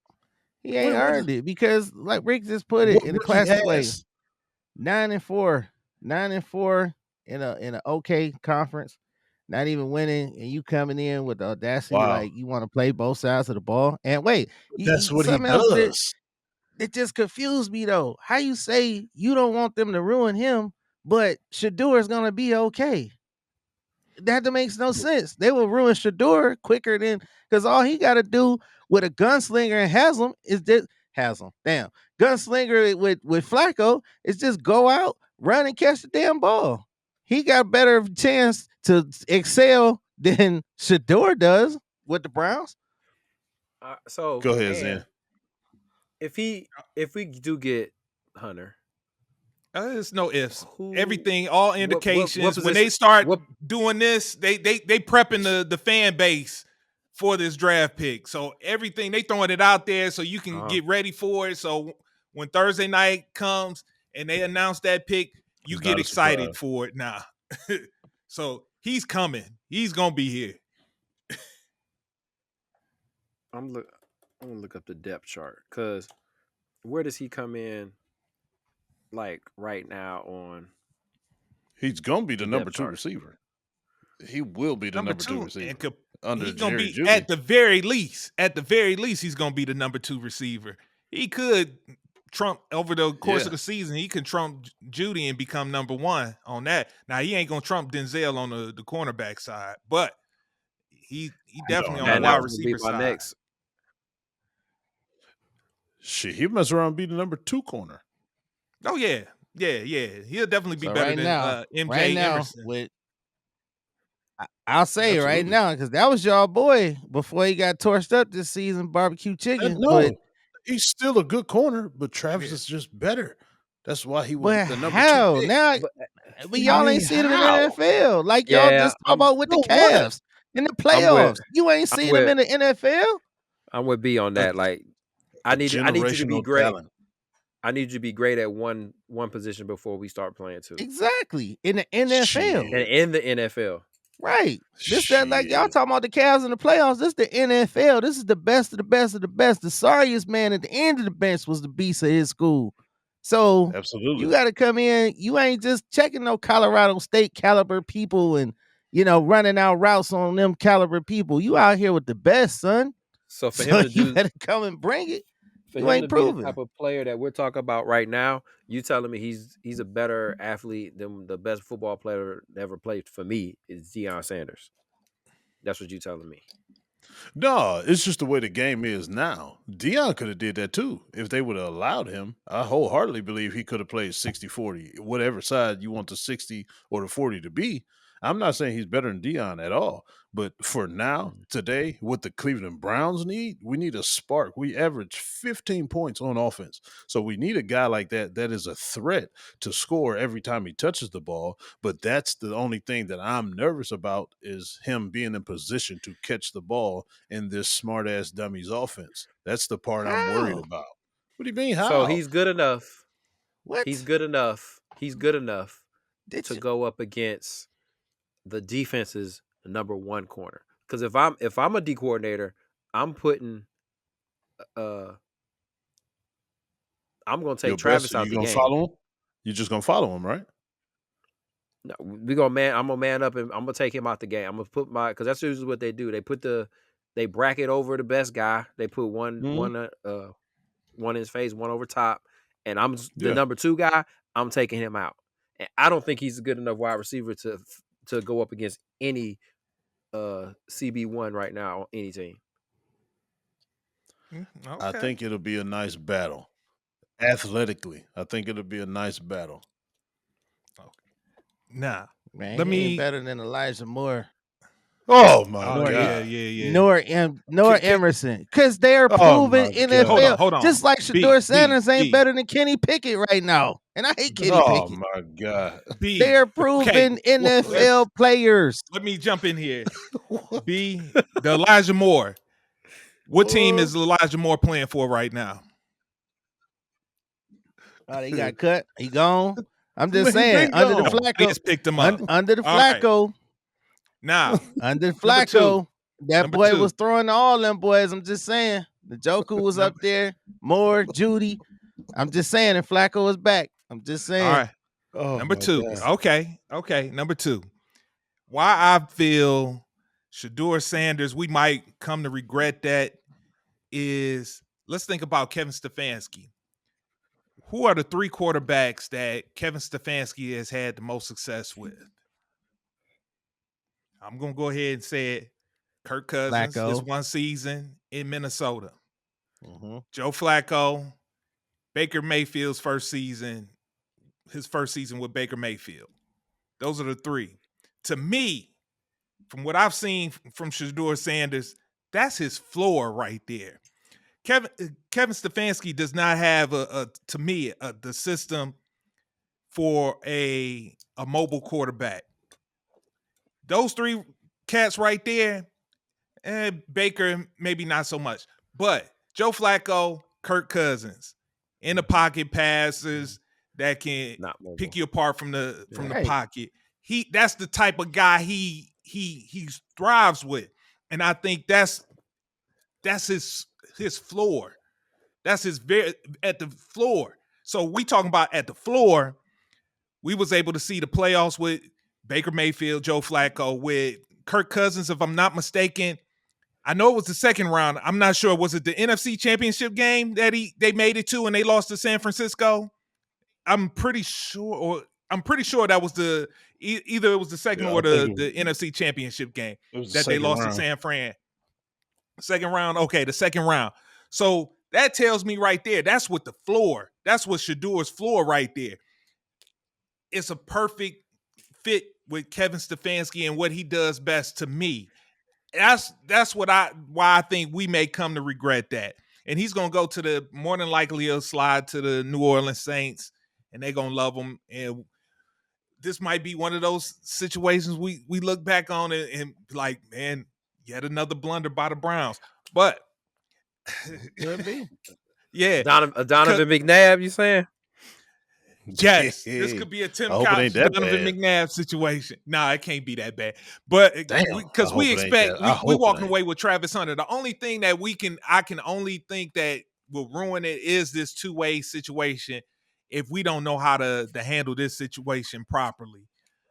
He ain't What? earned it because, like Rick just put it What in a rookie classic way, has? 9-4, 9-4 in a okay conference, not even winning, and you coming in with the audacity Wow, like you want to play both sides of the ball. And wait, that's what he something else that does. it just confused me though. How you say you don't want them to ruin him, but Shador is gonna be okay? That makes no sense. They will ruin Shador quicker than because all he got to do with a gunslinger and Haslam is just Haslam. Damn, gunslinger with Flacco is just go out, run and catch the damn ball. He got better chance to excel than Shador does with the Browns. So, Go ahead, and Zen. if we do get Hunter, There's no ifs. who, Everything, all what indications. When position? they start What doing this, they prepping the fan base for this draft pick. So everything they throwing it out there so you can get ready for it. So when Thursday night comes and they announce that pick, you It's get not a surprise. excited for it now. So he's coming. He's gonna be here. I'm gonna look up the depth chart because where does he come in? Like right now on He's gonna be the the number depth 2 chart. receiver. He will be the Number number 2 two, receiver and under he's gonna Jerry be Jeudy. at the very least, he's gonna be the number 2 receiver. He could trump over the course Yeah. of the season. He can trump Judy and become number 1 on that. Now he ain't gonna trump Denzel on the cornerback side, but he definitely on the And wide that would be receiver my side. next. Shit, he mess around and be the number 2 corner. Oh yeah. He'll definitely be So better right than now, MJ Emerson. with I'll say right Absolutely. now because that was y'all boy before he got torched up this season, barbecue chicken. No, he's still a good corner, but Travis Yeah. is just better. That's why he was But the number 2 how pick. now? But But y'all ain't seen him in the how? NFL. Like y'all yeah, just talk about with the No, what? Cavs in the I'm with playoffs. You ain't I'm seen him in with the NFL. I'm with B on A, that. Like a I need you to be generational great. talent. I need you to be great at one position before we start playing two. Exactly. In the NFL. And in the NFL. Right. This that like y'all talking about the Cavs in the playoffs. This the NFL. This is the best of the best of the best. The sorriest man at the end of the bench was the beast of his school. So you Absolutely. got to come in. You ain't just checking no Colorado State caliber people and running out routes on them caliber people. You out here with the best, son. So for So him to you do better come and bring it. for You him ain't to be the proven. type of player that we're talking about right now, you telling me he's a better athlete than the best football player that ever played for me is Deion Sanders. That's what you telling me. No, it's just the way the game is now. Dion could have did that too if they would have allowed him. I wholeheartedly believe he could have played 60-40, whatever side you want the 60 or the 40 to be. I'm not saying he's better than Dion at all, but for now, today, what the Cleveland Browns need, we need a spark. We average 15 points on offense. So we need a guy like that that is a threat to score every time he touches the ball. But that's the only thing that I'm nervous about is him being in position to catch the ball in this smart ass dummies offense. That's the part I'm worried How? about. What do you mean? How? So he's good enough. What? He's good enough. He's good enough Did to you- go up against the defense's number one corner. Because if I'm a D coordinator, I'm putting I'm gonna take Your Travis best, out you the gonna game. follow him? You're just gonna follow him, right? No, I'm gonna man up and I'm gonna take him out the game. I'm gonna put because that's usually what they do. They bracket over the best guy. They put one in his face, one over top, and I'm the Yeah. number 2 guy. I'm taking him out, and I don't think he's a good enough wide receiver to go up against any CB1 right now on any team. I think it'll be a nice battle. Athletically, I think it'll be a nice battle. Nah. Man, Let he ain't me- better than Elijah Moore. Oh my Oh, God. yeah. Nor Emerson, because they are proven NFL. Hold on. Just like Shedeur Sanders ain't better than Kenny Pickett right now, and I hate Kenny Oh Pickett. my God. They are proven NFL players. Let me jump in here. B, the Elijah Moore. What team is Elijah Moore playing for right now? Oh, they got cut. He gone. I'm just saying, under the Flacco, they just picked him up. Under the Flacco. Right. Now, under Flacco, that boy was throwing to all them boys. I'm just saying. The Joker was up there. Moore, Judy. I'm just saying, and Flacco was back. I'm just saying. All right. Number 2. Okay. Number 2. Why I feel Shedeur Sanders, we might come to regret that, is let's think about Kevin Stefanski. Who are the 3 quarterbacks that Kevin Stefanski has had the most success with? I'm going to go ahead and say it. Kirk Cousins, this one season in Minnesota. Mm-hmm. Joe Flacco, Baker Mayfield's his first season with Baker Mayfield. Those are the 3. To me, from what I've seen from Shedeur Sanders, that's his floor right there. Kevin Stefanski does not have the system for a mobile quarterback. Those 3 cats right there, Baker maybe not so much, but Joe Flacco, Kirk Cousins, in the pocket passes that can pick you apart from the pocket. That's the type of guy he thrives with, and I think that's his floor. That's his at the floor. So we talking about at the floor. We was able to see the playoffs with Baker Mayfield, Joe Flacco, with Kirk Cousins, if I'm not mistaken. I know it was the second round. I'm not sure. Was it the NFC Championship game that they made it to and they lost to San Francisco? I'm pretty sure that was either it was the second or the NFC Championship game that they lost to San Fran. Second round. Okay, the second round. So that tells me right there, that's what the floor. That's what Shedeur's floor right there. It's a perfect fit with Kevin Stefanski and what he does best to me. That's why I think we may come to regret that. And he's gonna go to more than likely he'll slide to the New Orleans Saints, and they're gonna love him. And this might be one of those situations we look back on and like, man, yet another blunder by the Browns. But could be. Yeah, Donovan McNabb, you saying? Yes, this could be a Tim Couch Donovan McNabb situation. Nah, it can't be that bad. But because we expect we walking away with Travis Hunter. The only thing that I can only think that will ruin it is this 2-way situation if we don't know how to handle this situation properly.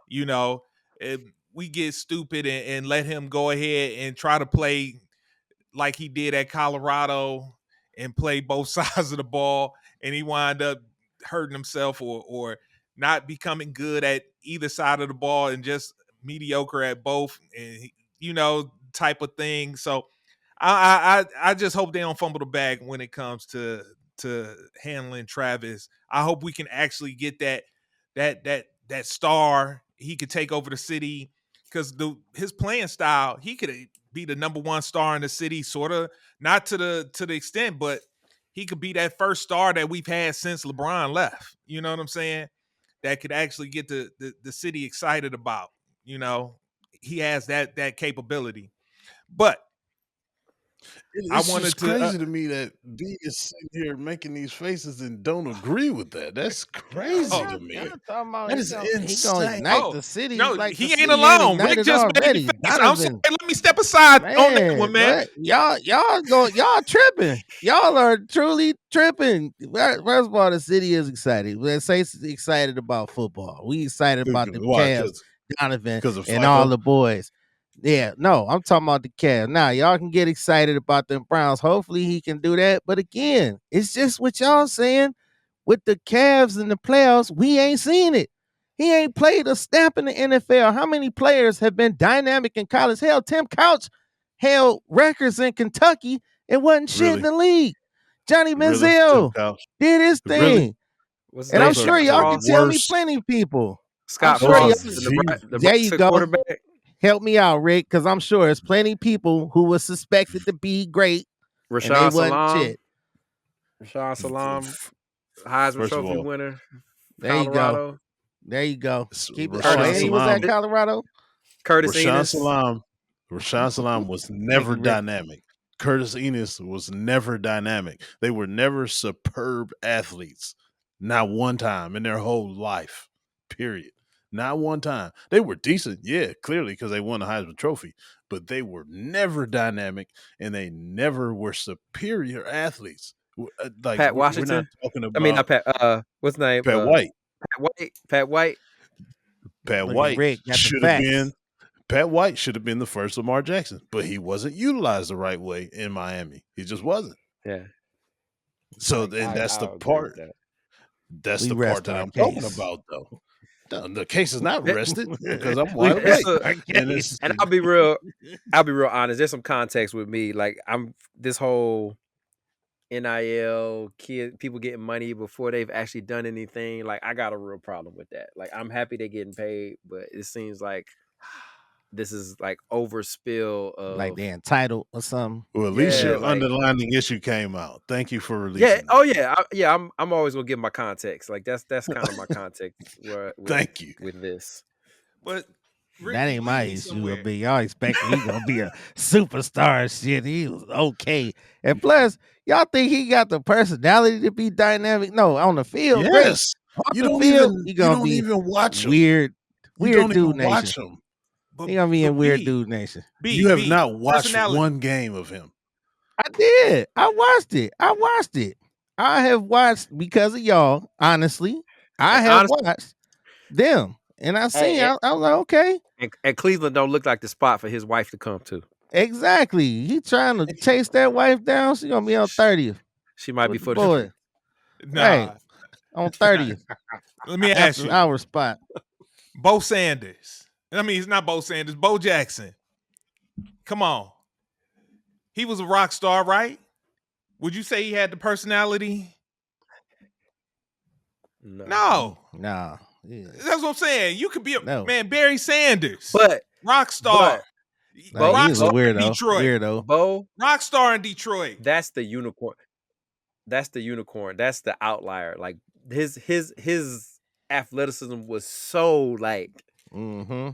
You know, if we get stupid and let him go ahead and try to play like he did at Colorado and play both sides of the ball, and he wind up hurting himself or not becoming good at either side of the ball and just mediocre at both, and type of thing. So I just hope they don't fumble the bag when it comes to handling Travis. I hope we can actually get that star. He could take over the city because his playing style, he could be the number 1 star in the city, sort of, not to the extent, but he could be that first star that we've had since LeBron left. You know what I'm saying? That could actually get the city excited about. You know, he has that capability. But it's crazy to me that B is sitting here making these faces and don't agree with that. That's crazy to me. That is insane. He gonna ignite the city. No, like he ain't alone. Rick just made the face. I'm saying, let me step aside on that one, man. Y'all tripping. Y'all are truly tripping. First of all, the city is excited. Let's say excited about football. We excited about the Cavs, Donovan, and all the boys. Yeah, no, I'm talking about the Cavs. Now, y'all can get excited about them Browns. Hopefully he can do that. But again, it's just what y'all saying. With the Cavs in the playoffs, we ain't seen it. He ain't played a snap in the NFL. How many players have been dynamic in college? Hell, Tim Couch held records in Kentucky and wasn't shit in the league. Johnny Manziel did his thing. And I'm sure y'all can tell me plenty of people. Scott Frost, the there you go. Quarterback. Help me out, Rick, because I'm sure there's plenty people who were suspected to be great and they Rashawn wasn't Salam. shit. Rashawn Salam, Heisman First of Trophy all, winner. There you go. Colorado. There you go. Keep it. Rashawn Oh, and he was at Salam- Colorado. Curtis Rashawn Enos. Salam was never Rick. dynamic. Curtis Enos was never dynamic. They were never superb athletes. Not one time in their whole life. Period. Not one time. They were decent, yeah, clearly, because they won the Heisman Trophy, but they were never dynamic and they never were superior athletes. Like Pat we're not Washington. talking about I mean, not Pat. What's his name? Pat White. Pat White. Pat Look at White Rick, got the should have facts. been Pat White should have been the first Lamar Jackson, but he wasn't utilized the right way in Miami. He just wasn't. Yeah. So then that's the I'll agree part. with that. That's We the rest part that our I'm talking case. about, though. The case is not rested because I'm We wide rest awake. our And case. And I'll be real honest. There's some context with me. Like I'm this whole NIL people getting money before they've actually done anything. Like I got a real problem with that. Like I'm happy they're getting paid, but it seems like this is like overspill of Like they're entitled or something. Well, at least Yeah, your like- underlining issue came out. Thank you for releasing yeah. that. Oh yeah. I'm always gonna give my context. Like that's kind of my context. Thank you. with this. But Rick, That you ain't my lead me issue. somewhere. But y'all expecting he gonna be a superstar and shit. He was okay. And plus, y'all think he got the personality to be dynamic? No, on the field, great. Yes. Off You the don't field, even, he you gonna don't be even watch him. weird You don't dude even watch nation. him. But, He gonna be in but weird B, dude nation. B, You have B, not watched personality. one game of him. I did. I watched it. I have watched because of y'all. Honestly, I And have honestly- watched them, and I seen. Hey, I was like, okay, And Cleveland don't look like the spot for his wife to come to. exactly. He trying to chase that wife down. She gonna be on 30th. She might be With for the the boy Nah. Right. on 30th. Let me ask After you. our spot. Bo Sanders. I mean, it's not Bo Sanders. Bo Jackson. Come on. He was a rock star, right? Would you say he had the personality? No. Nah. Yeah. That's what I'm saying. You could be a No. man, Barry Sanders, But rock star. Like, rock he was a star in weirdo. Detroit. Weirdo. Bo, Rock star in Detroit. that's the unicorn. That's the unicorn. That's the outlier. Like his athleticism was so like, Mm-hmm.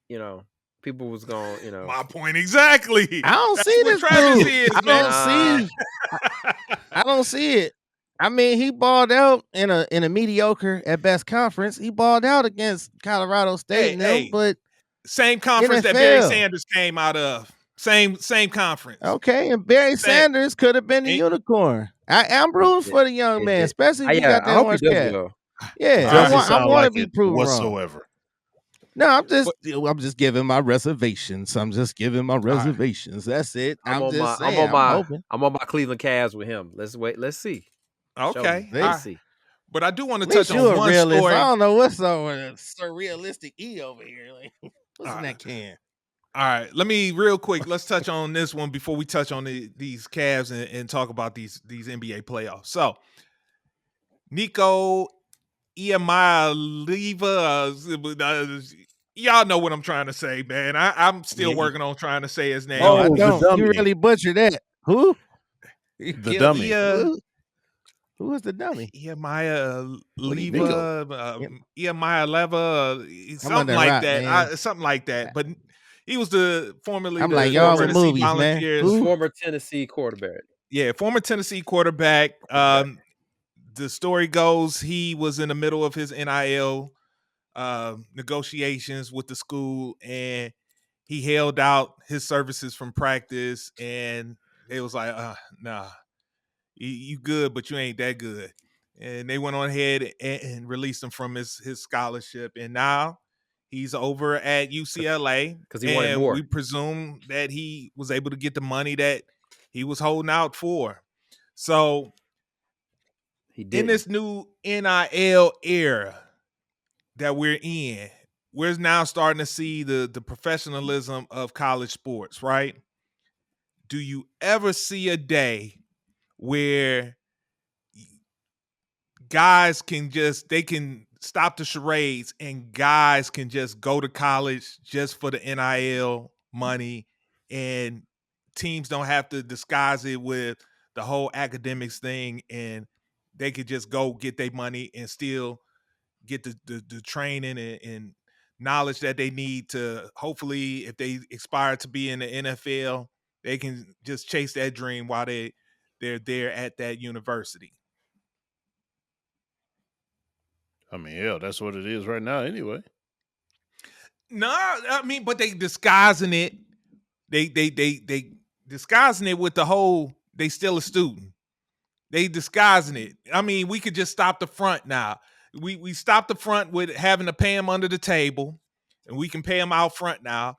you know, people was going, you know. My point exactly. I don't That's see what this Travis dude. is, I man. don't see. I don't see it. I mean, he balled out in a mediocre at best conference. He balled out against Colorado State, and them, hey. but Same conference that Barry NFL. Sanders came out of. Same conference. okay. And Barry Same. Sanders could have been the Ain't- unicorn. I'm rooting for the young man, especially if he got I that hope he orange does cap. well. Yeah, Doesn't I sound want to like be it proven wrong. whatsoever. No, I'm just giving my reservations. That's it. I'm I'm on just my- I'm saying. on my- hoping. I'm on my Cleveland Cavs with him. Let's wait. Let's see. Show Okay. me. All Let's right. see. But I do want to At least touch you on a one realist. story. I don't know what's up with a surrealistic E over here. Like, what's in Alright. that can? All right, let me real quick. Let's touch on this one before we touch on these Cavs and talk about these NBA playoffs. So, Nico Iamaleava, y'all know what I'm trying to say, man. I'm still Yeah. working on trying to say his name. No, Oh, I the don't. dummy. You really butchered that. Who? You The killed dummy. me. Ia- Who was the dummy? Iamaleava, something that like rock, that. man. Something like that. But he was formerly I'm the like, y'all with Tennessee movies, man. Volunteers. Who? Former Tennessee quarterback. Yeah, former Tennessee quarterback. The story goes he was in the middle of his NIL negotiations with the school, and he held out his services from practice, and it was like, nah, you good, but you ain't that good. And they went on ahead and released him from his scholarship, and now he's over at UCLA 'Cause he wanted and more. we presume that he was able to get the money that he was holding out for. So He did. in this new NIL era that we're in, we're now starting to see the professionalism of college sports, right? Do you ever see a day where guys can stop the charades and guys can just go to college just for the NIL money, and teams don't have to disguise it with the whole academics thing, and they could just go get their money and still get the training and knowledge that they need to, hopefully, if they aspire to be in the NFL, they can just chase that dream while they're there at that university. I mean, yeah, that's what it is right now anyway. No, I mean, but they disguising it. They disguising it with the whole they still a student. They disguising it. I mean, we could just stop the front now. We stop the front with having to pay them under the table, and we can pay them out front now.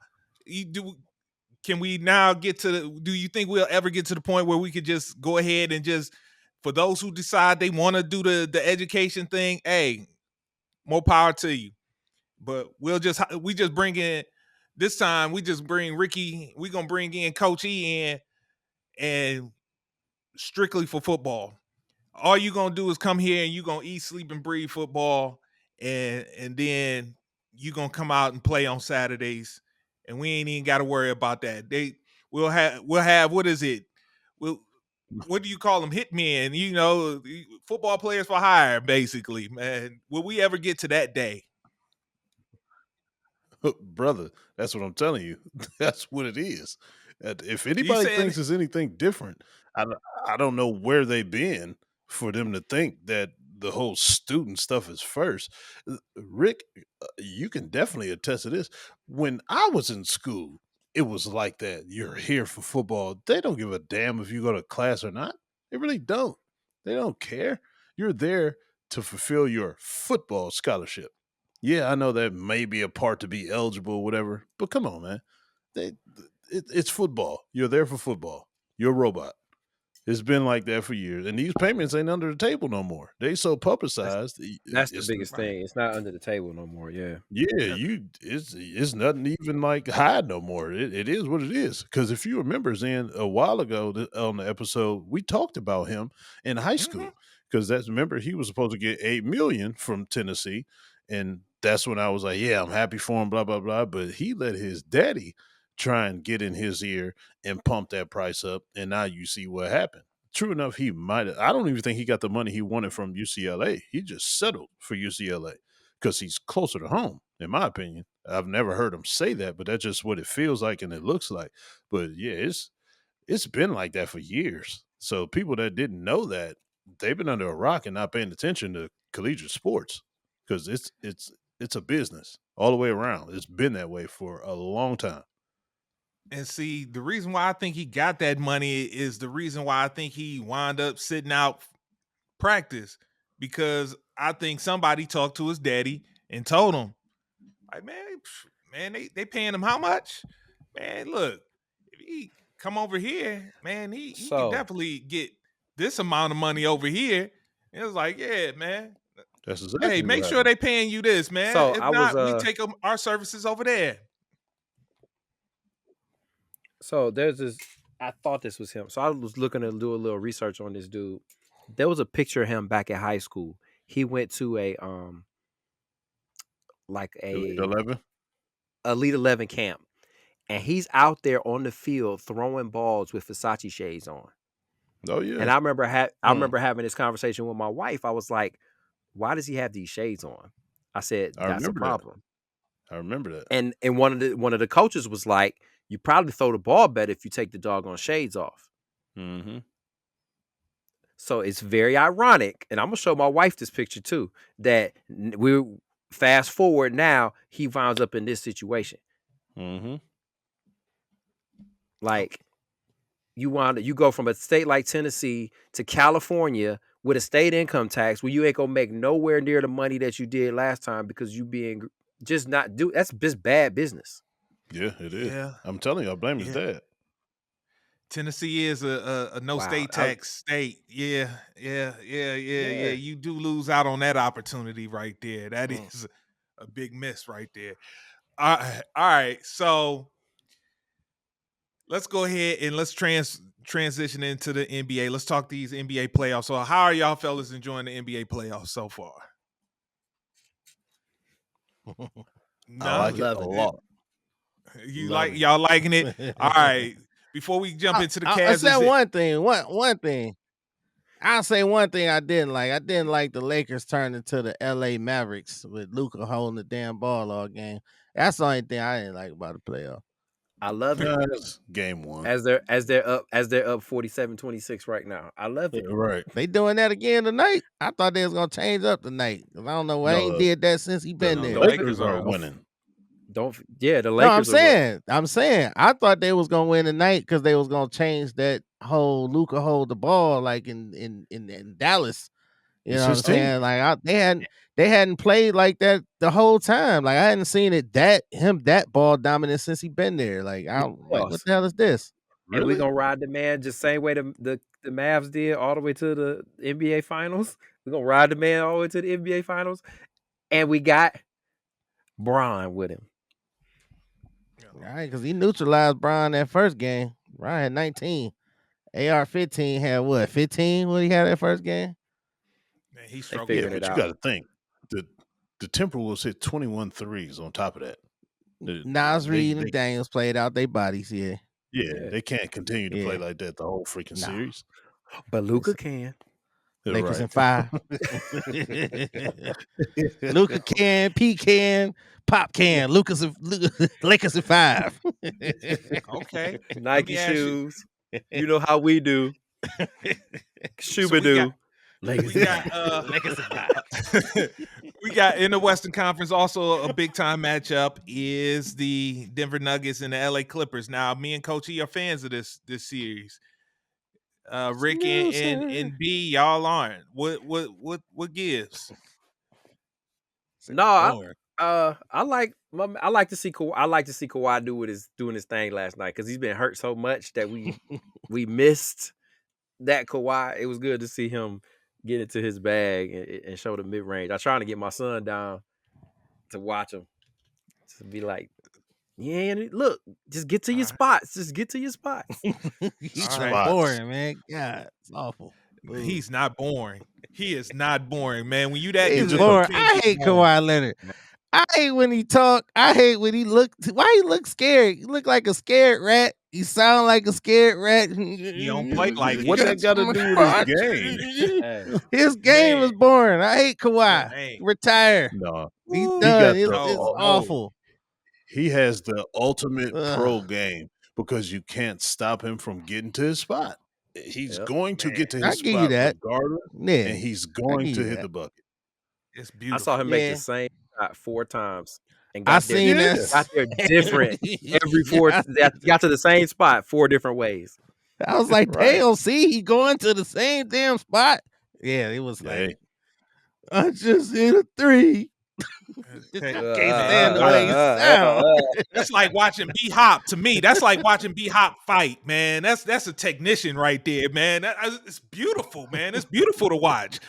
Can we now get to do you think we'll ever get to the point where we could just go ahead and just, for those who decide they want to do the education thing, hey, more power to you. But we just bring in, this time we just bring Ricky, we're going to bring in Coach E in, and strictly for football. All you're going to do is come here and you're going to eat, sleep, and breathe football, and then you're going to come out and play on Saturdays, and we ain't even got to worry about that. We'll have what is it? What do you call them? Hitmen, football players for hire, basically, man. Will we ever get to that day? Brother, that's what I'm telling you. That's what it is. If anybody thinks it's anything different, I don't know where they've been for them to think that the whole student stuff is first. Rick, you can definitely attest to this. When I was in school, it was like that. You're here for football. They don't give a damn if you go to class or not. They really don't. They don't care. You're there to fulfill your football scholarship. Yeah, I know that may be a part to be eligible or whatever, but come on, man. It's football. You're there for football. You're a robot. It's been like that for years, and these payments ain't under the table no more. They so publicized. That's the biggest thing. It's not under the table no more. Yeah. It's nothing even like hide no more. It is what it is. Because if you remember, Zan, a while ago on the episode, we talked about him in high school. Because remember, he was supposed to get $8 million from Tennessee, and that's when I was like, yeah, I'm happy for him, blah blah blah. But he let his daddy try and get in his ear and pump that price up, and now you see what happened. True enough, he might have. I don't even think he got the money he wanted from UCLA. He just settled for UCLA because he's closer to home, in my opinion. I've never heard him say that, but that's just what it feels like and it looks like. But yeah, it's been like that for years. So people that didn't know that, they've been under a rock and not paying attention to collegiate sports because it's a business all the way around. It's been that way for a long time. And see, the reason why I think he got that money is the reason why I think he wound up sitting out practice, because I think somebody talked to his daddy and told him, like, man, they paying him how much? Man, look, if he come over here, man, he can definitely get this amount of money over here. And it was like, yeah, man. That's exactly hey, make sure they paying you this, man. So if not, we take our services over there. So there's this, I thought this was him. So I was looking to do a little research on this dude. There was a picture of him back in high school. He went to a Elite 11 camp. And he's out there on the field throwing balls with Versace shades on. Oh yeah. And I remember having this conversation with my wife. I was like, why does he have these shades on? I said, that's a problem. I remember that. And one of the coaches was like, you probably throw the ball better if you take the doggone shades off. Mm-hmm. So it's very ironic, and I'm gonna show my wife this picture too, that we fast forward now, he winds up in this situation. Mm-hmm. Like you go from a state like Tennessee to California with a state income tax where you ain't gonna make nowhere near the money that you did last time because you being just not do. That's just bad business. Yeah, it is. Yeah. I'm telling you, I blame his dad. Tennessee is a no state tax state. Yeah. You do lose out on that opportunity right there. That is a big miss right there. All right. So let's go ahead and let's transition into the NBA. Let's talk these NBA playoffs. So how are y'all fellas enjoying the NBA playoffs so far? No, I like it a loving it. lot. you Love it. y'all liking it? All right. Before we jump into the I Cavs, said is it- one thing. One thing. I'll say one thing I didn't like. I didn't like the Lakers turning to the LA Mavericks with Luka holding the damn ball all game. That's the only thing I didn't like about the playoff. I love it. That's game one. As they're up 47-26 right now. I love it. Right. They doing that again tonight. I thought they was gonna change up tonight. 'Cause I don't know. I No, ain't did that since he been The there. Lakers Lakers are are winning. The No, Lakers. I'm are winning. saying. I thought they was gonna win tonight because they was gonna change that whole Luka hold the ball like in Dallas. You It's know what I'm his team. saying? Like they hadn't played like that the whole time. Like I hadn't seen it that ball dominant since he been there. Like like, what the hell is this? And we Really? gonna ride the man just same way the Mavs did all the way to the NBA Finals. We're gonna ride the man all the way to the NBA Finals. And we got Bron with him. All right, because he neutralized Brian that first game. Brian had 19. AR-15 had what? 15 when he had that first game? man, he They struggled. figured Yeah, it but you out. got to think the Timberwolves hit 21 threes on top of that. Nas they- Reed and they- Daniels played out their bodies here. Yeah, they can't continue to play Yeah. like that the whole freaking Nah. series. But Luka can. Yeah, Lakers right. in 5. Luka can, Pete can, Pop can. Lakers in 5. Okay. Nike ask you- shoes. You know how we do. Shuba do. We got Lakers in 5. we got in the Western Conference also a big time matchup is the Denver Nuggets and the LA Clippers. Now, me and Coach E are fans of this series. Rick and B, y'all aren't. What gives? No, I Boring. like to see Kawhi doing his thing last night because he's been hurt so much that we missed that Kawhi. It was good to see him get into his bag and show the mid range. I'm trying to get my son down to watch him to be like, yeah, and look, just get to your spots. Just get to your spots. He's All so right. boring, man. God, it's awful. Boo. He's not boring. He is not boring, man. When you that He's good, boring. you I can't hate be boring. Kawhi Leonard. I hate when he talk. I hate when he look. Why he look scared? He look like a scared rat. He sound like a scared rat. He don't play like What he that got to do with his game? Hey, His game Man. is boring. I hate Kawhi. Man. Retire. No, He's Woo. done. got It's, the- it's oh. awful. he has the ultimate pro Ugh. game because you can't stop him from getting to his spot. He's Yep. going to get to I his give you spot that. regardless, Yeah. and he's going give to you hit that. the bucket. It's I beautiful. saw him make Yeah. the same shot 4 times and I got there, seen Yeah. that. got there different every 4. Got to the same spot 4 different ways. I was like, Right. damn, see, he going to the same damn spot. Yeah, it was like, Hey, I just hit a 3. Okay. Can't stand the way he sound. That's like watching B Hop to me. That's like watching B Hop fight, man. That's a technician right there, man. It's beautiful, man. It's beautiful to watch.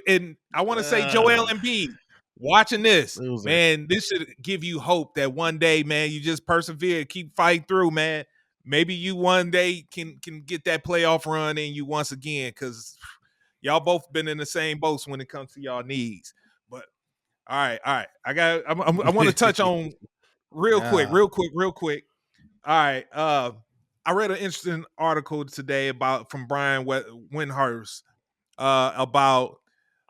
And I want to say Joel Embiid, watching this, Loser. man, this should give you hope that one day, man, you just persevere, keep fighting through, man. Maybe you one day can get that playoff run in you once again, because y'all both been in the same boats when it comes to y'all needs. But all right. I want to touch on real quick. All right. I read an interesting article today from Brian Windhurst about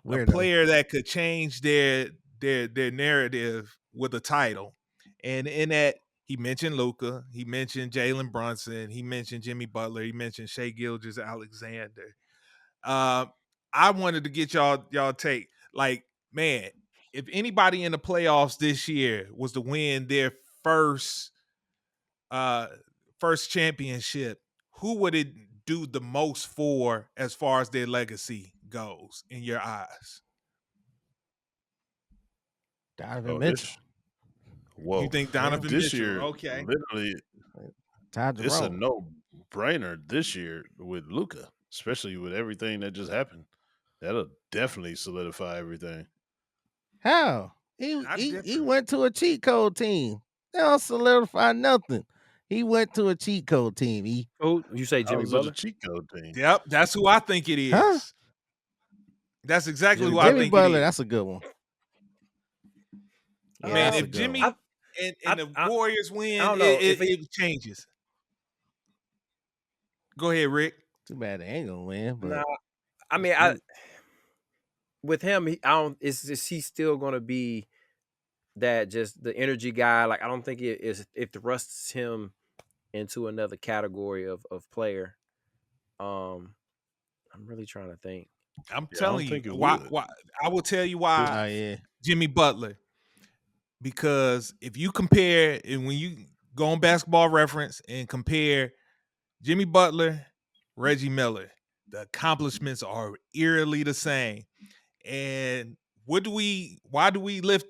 a Weirdo. player that could change their narrative with a title, and in that he mentioned Luka, he mentioned Jalen Brunson, he mentioned Jimmy Butler, he mentioned Shai Gilgeous-Alexander. I wanted to get y'all take, like, man, if anybody in the playoffs this year was to win their first championship, who would it do the most for as far as their legacy goes in your eyes? Donovan oh, Mitchell. Whoa. You think Donovan this Mitchell? year, Okay. literally, Todd it's a Jerome. no-brainer this year with Luka, especially with everything that just happened. That'll definitely solidify everything. How? I He differ. went to a cheat code team. They don't solidify nothing. He went to a cheat code team. Oh, you say I Jimmy was with Butler? a cheat code team. Yep, that's who I think it is. Huh? That's exactly who I Jimmy think Butler, it is. that's a good one. I mean, that's a if good Jimmy one. and the Warriors win, don't know if it changes. Go ahead, Rick. Too bad they ain't gonna win. But Nah, I mean, with him, I don't. Is he still gonna be that just the energy guy? Like, I don't think it thrusts him into another category of player. I'm really trying to think. I'm Yeah, I telling don't think you it why. would. Why I will tell you why. oh yeah, Jimmy Butler, because if you compare and when you go on Basketball Reference and compare Jimmy Butler, Reggie Miller, the accomplishments are eerily the same. And why do we lift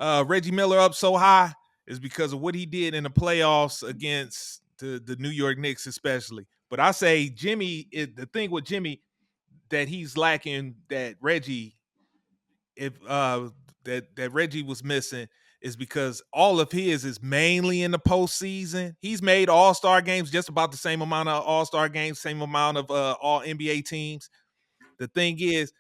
Reggie Miller up so high? Is because of what he did in the playoffs against the New York Knicks, especially. But I say Jimmy, the thing with Jimmy that he's lacking that Reggie, that Reggie was missing, is because all of his is mainly in the postseason. He's made All-Star games, just about the same amount of All-Star games, same amount of all NBA teams. The thing is,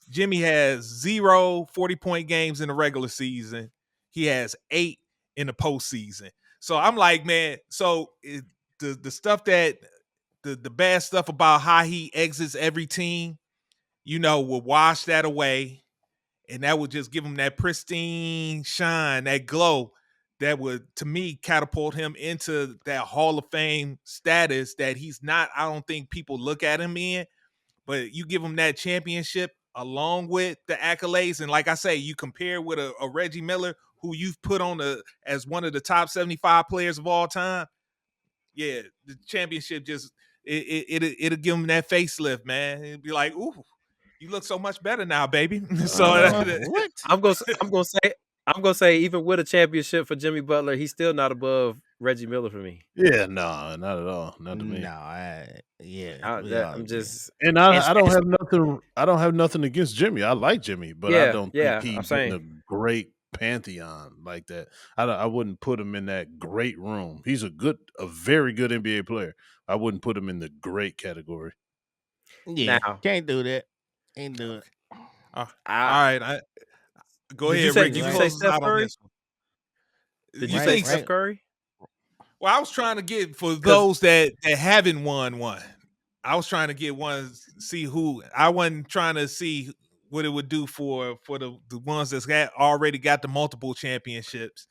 Jimmy has 0 40-point games in the regular season. He has 8 in the postseason. So I'm like, man, the stuff that the bad stuff about how he exits every team, will wash that away. And that would just give him that pristine shine, that glow that would, to me, catapult him into that Hall of Fame status that he's not. I don't think people look at him in, but you give him that championship along with the accolades. And like I say, you compare with a Reggie Miller, who you've put on as one of the top 75 players of all time. Yeah, the championship just, it'll give him that facelift, man. It'd be like, ooh, you look so much better now, baby. what? I'm gonna say even with a championship for Jimmy Butler, he's still not above Reggie Miller for me. Yeah, no, not at all. Not to me. No, I'm just, And I don't have nothing. I don't have nothing against Jimmy. I like Jimmy, but I don't think I'm he's in a saying. great pantheon like that. I wouldn't put him in that great room. He's a very good NBA player. I wouldn't put him in the great category. Yeah, Now, can't do that. Ain't do it. All right. Go Did ahead, you say, Rick. did You you close say us Steph out on Curry? this one. Did You you say think? Steph Curry? Well, I was trying to get for those that haven't won one. I was trying to get one. See who. I wasn't trying to see what it would do for the ones that's already got the multiple championships.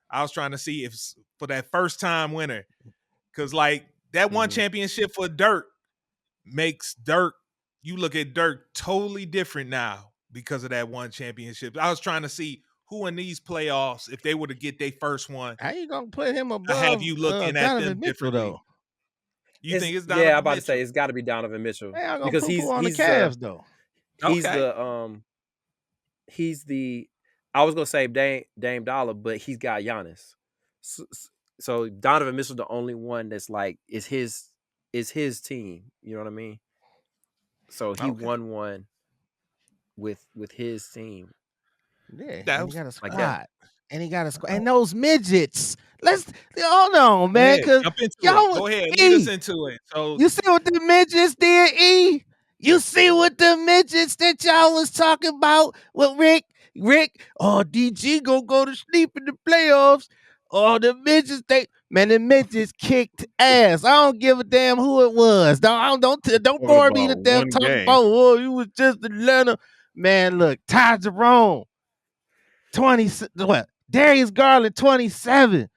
I was trying to see if for that first time winner, because like that one championship for Dirk makes Dirk. You look at Dirk totally different now because of that one championship. I was trying to see who in these playoffs, if they were to get their first one, How you gonna put him I above have you looking at Donovan them Mitchell differently. though? You think it's Yeah, Donovan I'm about to Mitchell? say it's got to be Donovan Mitchell Hey, I'm gonna because poo on the he's Cavs though. he's Okay. the I was gonna say Dame Dollar, but he's got Giannis. So Donovan Mitchell the only one that's like is his team. You know what I mean? So he Okay. won one with his team. Yeah, That and was he got a squad. like that. And he got a squad. And those midgets. Hold on, man. Go ahead, Cause jump into y'all it. Go ahead, lead us into it. So you see what the midgets did, E? You see what the midgets that y'all was talking about with Rick? DG gonna go to sleep in the playoffs. Oh, the midgets, the midgets kicked ass. I don't give a damn who it was. Don't bore me to About death one talking game. about, you was just Atlanta. Man, look, Ty Jerome, 20, what? Darius Garland, 27.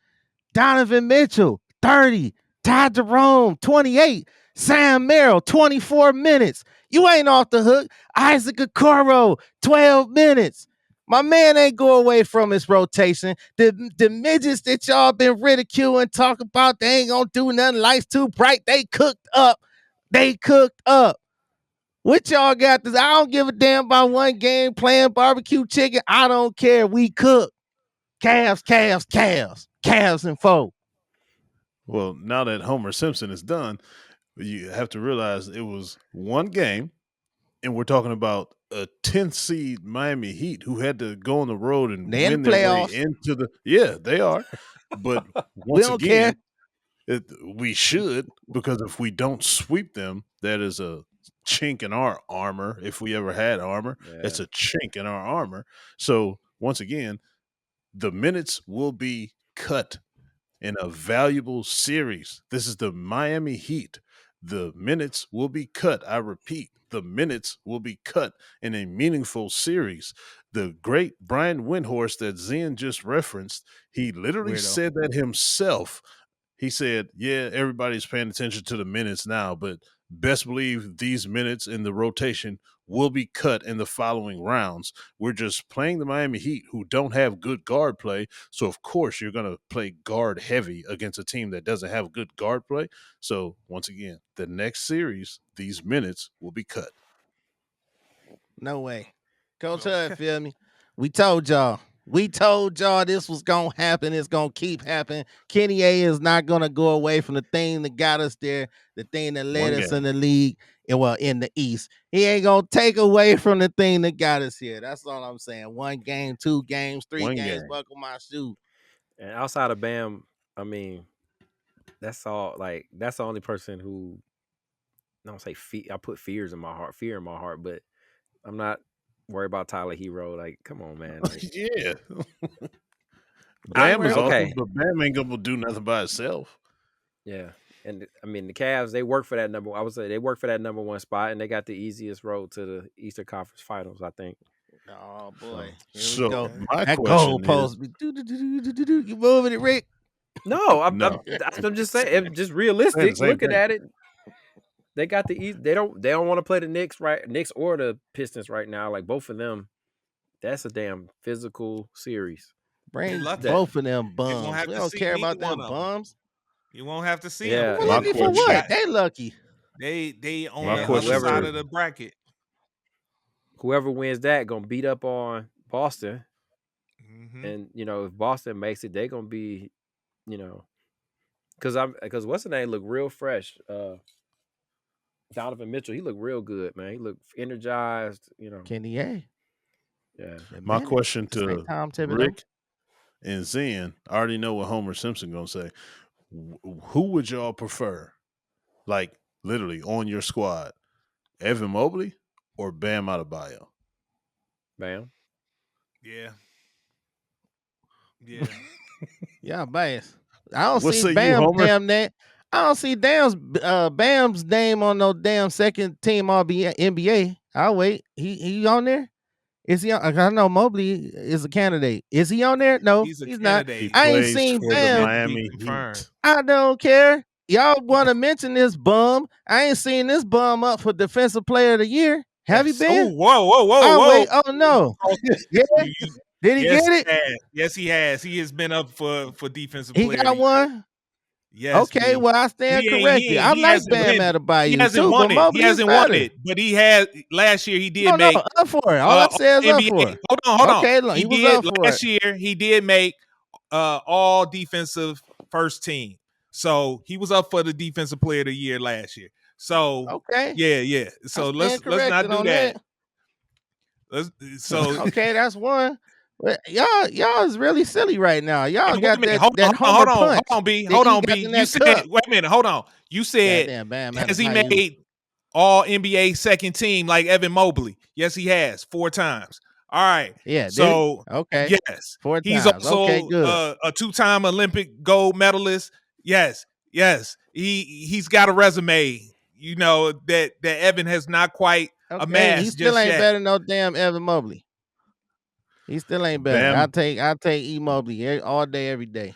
Donovan Mitchell, 30. Ty Jerome, 28. Sam Merrill, 24 minutes. You ain't off the hook. Isaac Okoro, 12 minutes. My man ain't go away from his rotation. The midgets that y'all been ridiculing, talk about they ain't gonna do nothing, lights too bright. They cooked up. What y'all got this? I don't give a damn about one game playing barbecue chicken. I don't care. We cook. Calves and four. Well, now that Homer Simpson is done, you have to realize it was one game, and we're talking about a 10th seed Miami Heat who had to go on the road and They in win the their way playoffs. into the. Yeah, they are. But We once don't again, care. we should, because if we don't sweep them, that is a chink in our armor. If we ever had armor, it's a chink in our armor. So once again, The minutes will be cut in a valuable series. This is the Miami Heat. The minutes will be cut. I repeat, the minutes will be cut in a meaningful series. The great Brian Windhorst that Zen just referenced, he literally said that himself. He said, yeah, everybody's paying attention to the minutes now, but best believe these minutes in the rotation will be cut in the following rounds. We're just playing the Miami Heat, who don't have good guard play. So, of course, you're going to play guard heavy against a team that doesn't have good guard play. So, once again, the next series, these minutes will be cut. No way. Coach Hud, feel me? We told y'all. We told y'all this was going to happen. It's going to keep happening. Kenny A is not going to go away from the thing that got us there, the thing that led us in the league, and well, in the East. He ain't going to take away from the thing that got us here. That's all I'm saying. 1 game, 2 games, 3 games, buckle my shoe. And outside of Bam, I mean, that's all. Like, that's the only person who, I don't say I put fear in my heart, but I'm not worry about Tyler Hero. Like, come on, man. Like, yeah. Bam is okay, but Bam ain't gonna do nothing by itself. Yeah. And I mean, the Cavs, they work for that number. I would say they work for that number 1 spot, and they got the easiest road to the Eastern Conference Finals, I think. Oh boy. So my that question post be you moving it, Rick? No, I'm just saying, just realistic. Looking at it, they got the East. They don't want to play the Knicks or the Pistons right now. Like, both of them, that's a damn physical series. Bring both of them bums. We don't care about them bums. You won't have to see them. We're lucky for what? They lucky. They on the other side of the bracket. Whoever wins that gonna beat up on Boston, and if Boston makes it, they gonna be, because what's the name look real fresh. Donovan Mitchell, he looked real good, man. He looked energized, Kenny A. Yeah. My question to Rick and Zen, I already know what Homer Simpson gonna say. Who would y'all prefer, like literally on your squad, Evan Mobley or Bam Adebayo? Bam. Yeah. Yeah, bias. I don't see Bam damn that. I don't see Bam's name on no damn second team NBA. I'll wait. He on there? Is he on? I know Mobley is a candidate. Is he on there? No, he's not. I ain't seen Bam. I don't care. Y'all want to mention this bum? I ain't seen this bum up for Defensive Player of the Year. Have you been? Whoa. Wait. Oh no. Yeah. Did he get it? Yes, he has. He has been up for Defensive Player. He got one. Yes. Okay, well, I stand corrected. I like Bam Adebayo. He hasn't won it. He hasn't won it, but he had last year. He did make up for it. All I said is NBA, up for it. Hold on. Okay, look, he was up for last year. He did make all defensive first team, so he was up for the Defensive Player of the Year last year. So okay, yeah. So let's not do that. Okay, that's one. Y'all is really silly right now. Y'all got that. Hold on, B. You said, wait a minute. Hold on. You said, has he made all NBA second team like Evan Mobley? Yes, he has 4 times. All right. Yeah. So okay. Yes. 4 times. He's also a 2-time Olympic gold medalist. Yes. He's got a resume. That Evan has not quite amassed. He still ain't better than no damn Evan Mobley. He still ain't better. I take E Mobley all day, every day.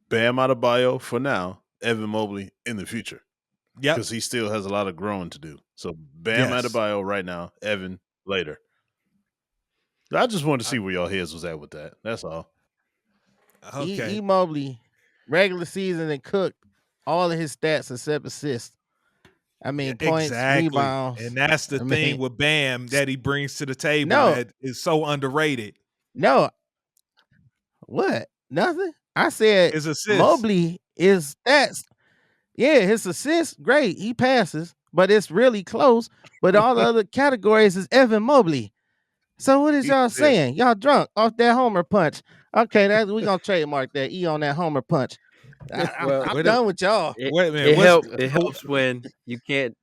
Bam Adebayo for now. Evan Mobley in the future. Yeah, because he still has a lot of growing to do. So Bam Adebayo right now. Evan later. I just wanted to see where y'all heads was at with that. That's all. Okay. E Mobley, regular season and cooked all of his stats except assists. I mean, points, rebounds. And that's the thing with Bam that he brings to the table that is so underrated. No. What? Nothing? I said his assists. Mobley is stats. Yeah, his assists, great. He passes, but it's really close. But all the other categories is Evan Mobley. So what is y'all saying? Y'all drunk off that homer punch. Okay, we're going to trademark that. E on that homer punch. I'm done with y'all. Wait a minute. It helps when you can't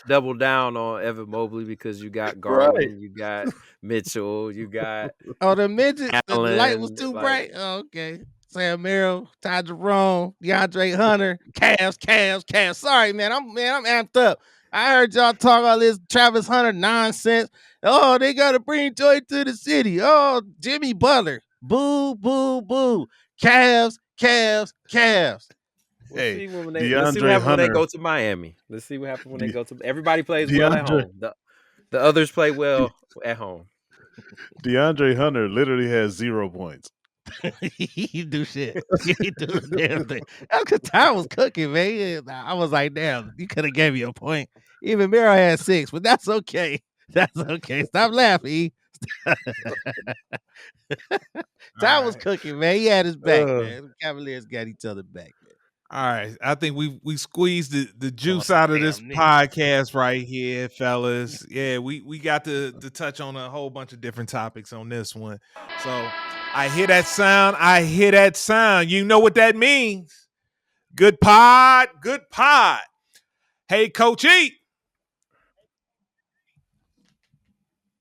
double down on Evan Mobley because you got Garland, you got Mitchell, you got the midget. Allen, the light was too bright. Oh, okay. Sam Merrill, Ty Jerome, DeAndre Hunter, Cavs. Sorry, man. I'm amped up. I heard y'all talk all this Travis Hunter nonsense. Oh, they got to bring joy to the city. Oh, Jimmy Butler. Boo, boo, boo. Cavs. Let's Hey, see what happens when they go to Miami. Let's see what happens when they go to. Everybody plays well at home. The others play well at home. DeAndre Hunter literally has 0 points. He do shit. He do the damn thing. That's because Ty was cooking, man. I was like, damn, you could have gave me a point. Even Miro had 6, but that's okay. That's okay. Stop laughing. Ty was cooking, man. He had his back, man. The Cavaliers got each other back, man. All right. I think we squeezed the juice out of this podcast right here, fellas. Yeah, we got to touch on a whole bunch of different topics on this one. So I hear that sound. You know what that means. Good pod. Hey, Coach E.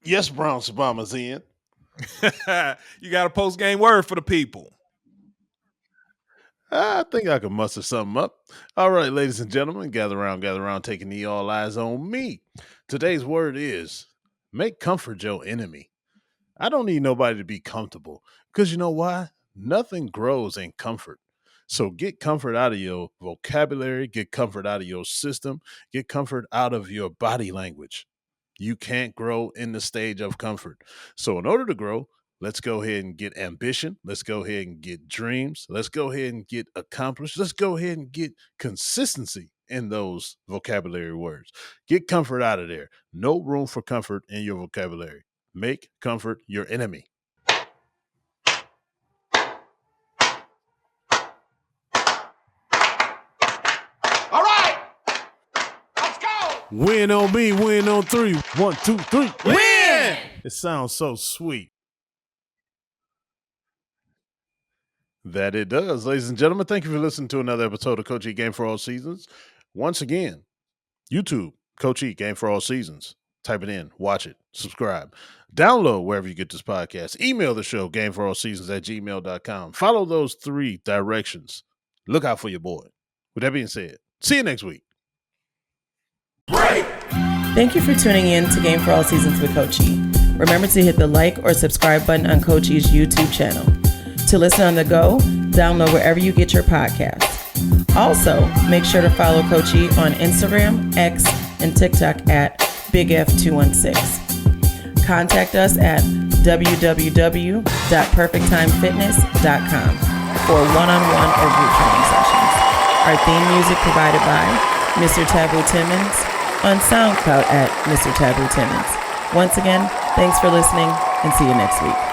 Yes, Brown Obama's in. You got a post-game word for the people. I think I can muster something up. All right, ladies and gentlemen, gather around, taking the all eyes on me. Today's word is make comfort your enemy. I don't need nobody to be comfortable because you know why? Nothing grows in comfort. So get comfort out of your vocabulary, get comfort out of your system, get comfort out of your body language. You can't grow in the stage of comfort. So in order to grow, let's go ahead and get ambition. Let's go ahead and get dreams. Let's go ahead and get accomplished. Let's go ahead and get consistency in those vocabulary words. Get comfort out of there. No room for comfort in your vocabulary. Make comfort your enemy. All right, let's go. Win on me, win on 3. 1, 2, 3. Win! It sounds so sweet. That it does. Ladies and gentlemen, thank you for listening to another episode of Coach E Game for All Seasons. Once again, YouTube, Coach E Game for All Seasons. Type it in, watch it, subscribe. Download wherever you get this podcast. Email the show, gameforallseasons@gmail.com. Follow those 3 directions. Look out for your boy. With that being said, see you next week. Thank you for tuning in to Game for All Seasons with Coach E. Remember to hit the like or subscribe button on Coach E's YouTube channel. To listen on the go, download wherever you get your podcasts. Also, make sure to follow Coach E on Instagram, X, and TikTok at BigF216. Contact us at www.perfecttimefitness.com for one-on-one or group training sessions. Our theme music provided by Mr. Taboo Timmons on SoundCloud at Mr. Taboo Timmons. Once again, thanks for listening and see you next week.